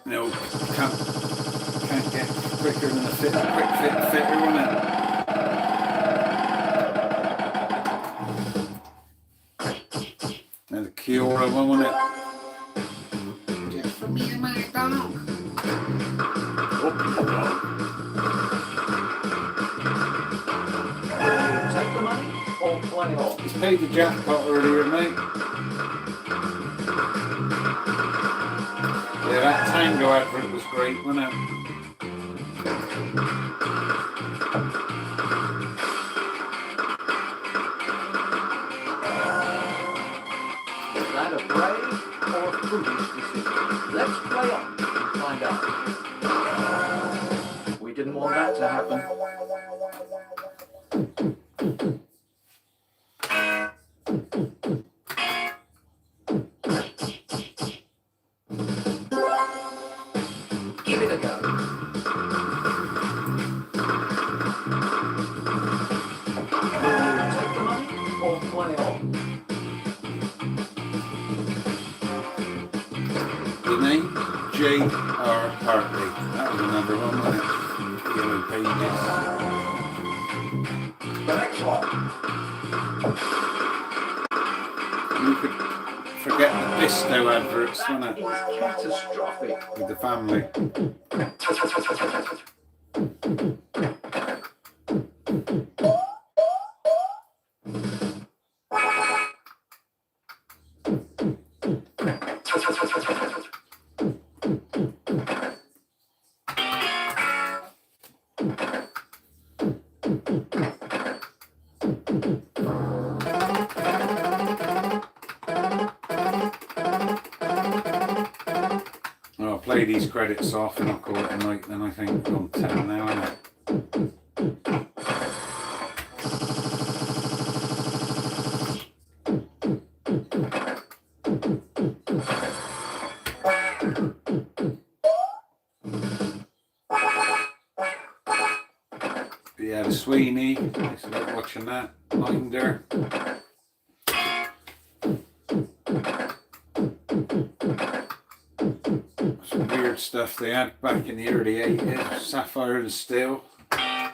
No, can't get quicker than a quick fit fitter, won't it? And the Kiora one, wasn't it? Just for me and my dog. Take the money or play on. He's paid the jackpot earlier, mate. Yeah, that tango mango advert was great, wasn't it? Is that a brave or a foolish decision? Let's play on and find out. We didn't want that to happen. Give it a go. Take the money or play on. The name? J.R. Hartley. That was the number one, wasn't it? Yellow Pages. The next one. You could forget the Bisto adverts, wasn't That it? is catastrophic. With the family. I'll play these credits off and I'll call it a night then, I think. We're on 10 now, isn't it? But yeah, the Sweeney, it's like watching that. Minder. Some weird stuff they had back in the early 80s. Sapphire and Steel. That's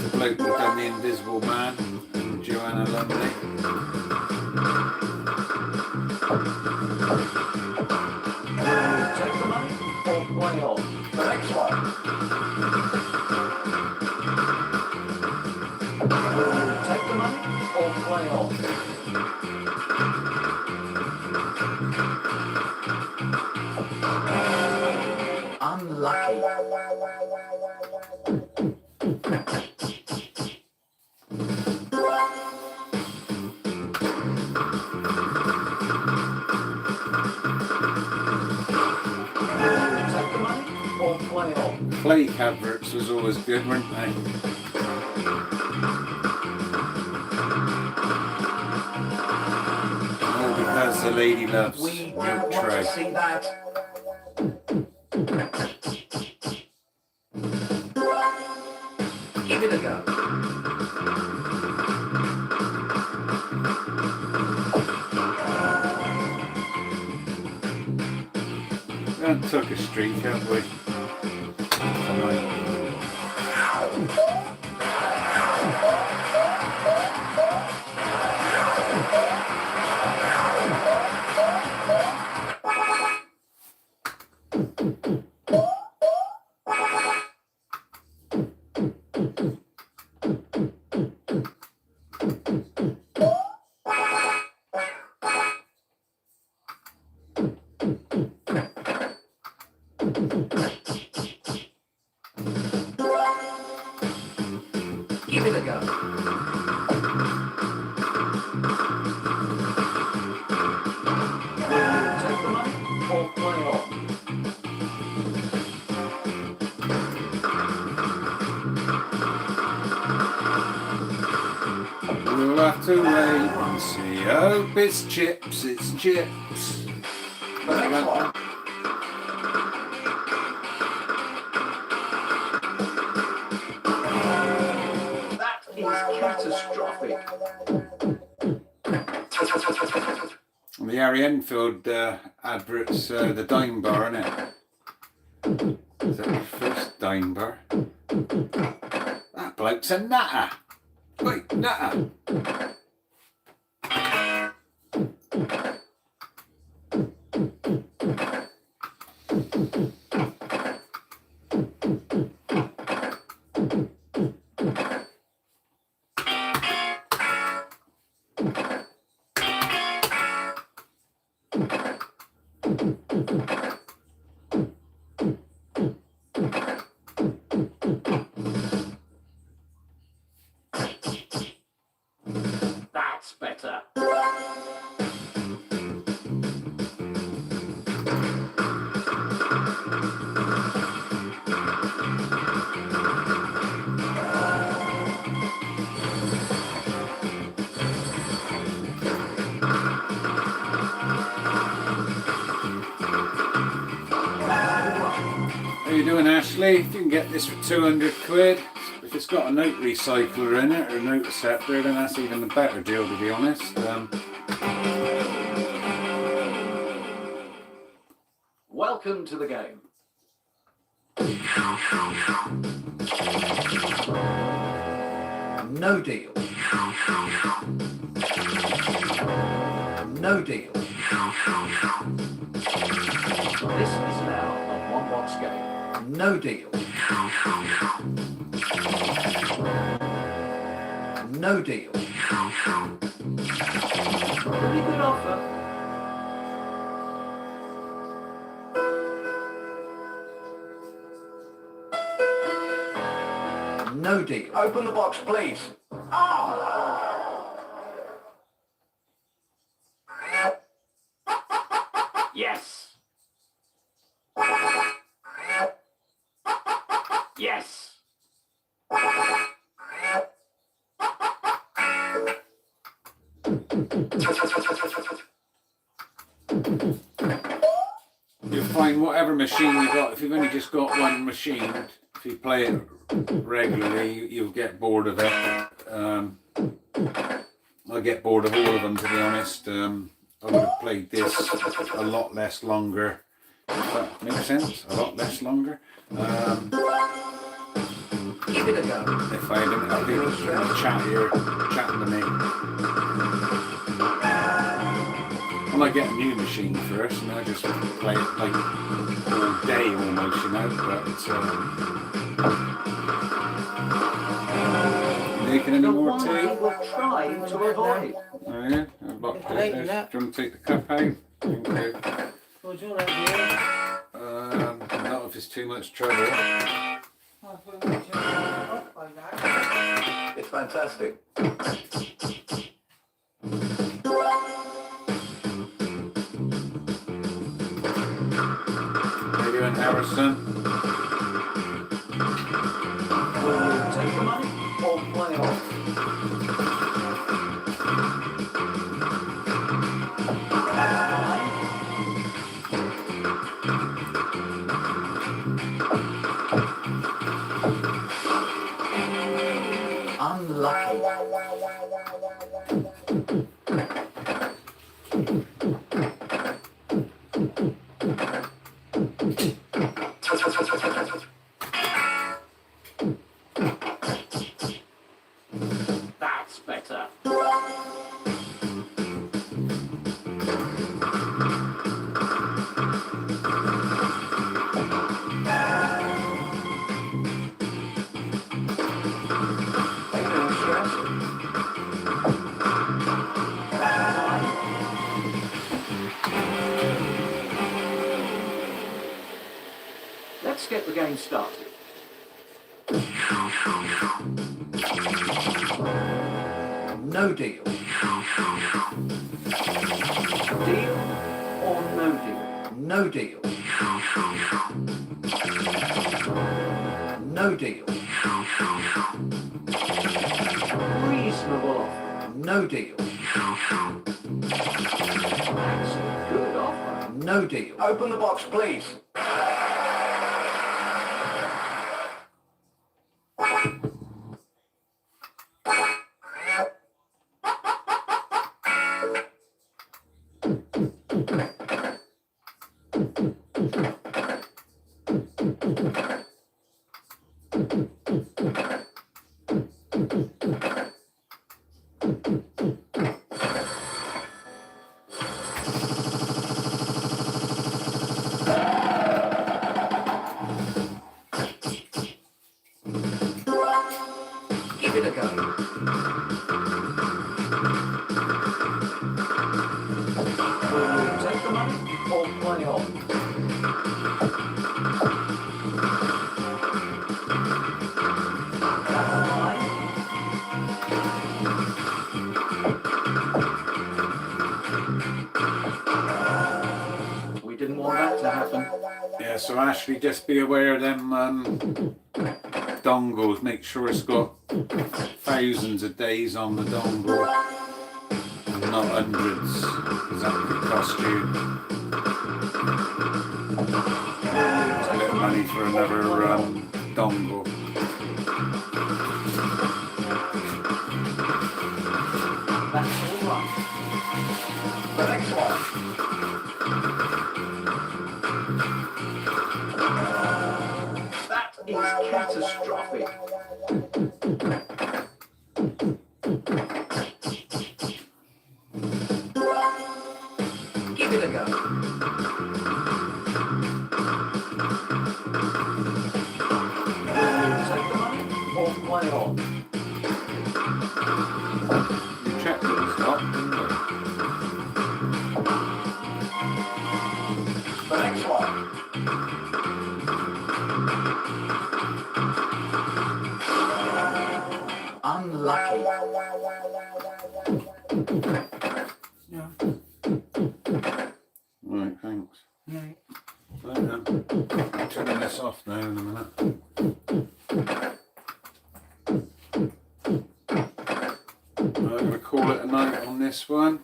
the bloke who done The Invisible Man and Joanna Lumley. Take the money or play on. The next one. Take the money or play on. Unlucky. Take the money or play on. Flake adverts was always good, weren't they? All because the lady loves We milk don't want tray. to see that. Give it a go. We haven't took a streak, have we? Tonight. Give it a go. Take the money or play on. We'll have to wait and see. Hope it's chips, it's chips. The next one. That is catastrophic. The Harry Enfield adverts, the dime bar, innit? Is that the first dime bar? That bloke's a nutter. Wait, nutter. you doing, Ashley? If you can get this for 200 quid, if it's got a note recycler in it or a note acceptor, then that's even a better deal, to be honest. Welcome to the game. No deal. No deal. This is now a one-box game. No deal. No deal. Pretty good offer. No deal. Open the box, please. Yes. Yes. You'll find whatever machine you got, if you've only just got one machine, if you play it regularly, you'll get bored of it. I get bored of all of them, to be honest. I would have played this a lot less longer. If that makes sense? A lot less longer. Give it a go. If I didn't have people in the chat here chatting to me. When I get a new machine first, and I just play it like all day almost, you know. But making any more tea? We're trying to avoid. Oh yeah, I'd like to take this. Do you want to take the cup out? Thank you. Well, do you want that Not if it's too much trouble. It's fantastic. How you doing, Harrison? Will you take the money or play off? Unlucky. That's better. Let's get the game started. No deal. Deal or no deal? No deal. No deal. Reasonable offer. No deal. That's a good offer. No deal. Open the box, please. Give it a go. Will you take the money or play on? That's fine. We didn't want that to happen. Yeah, so Ashley, just be aware of them dongles. Make sure it's got thousands of days on the dongle and not hundreds, because that could cost you a bit of money for another dongle. That's all right. The next one. That is catastrophic. Give it a go. Take the money or play on. You checked it, it's not. The next one. Unlucky. Yeah. Right, thanks. Right. Right then. I'm turning this off now in a minute. I'm going to call it a night on this one.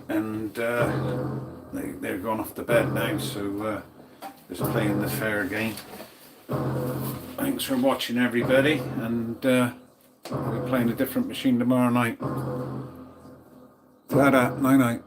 And they're gone off to bed now, so just playing the fair game. Thanks for watching, everybody, and we'll be playing a different machine tomorrow night. Ta-da, night night.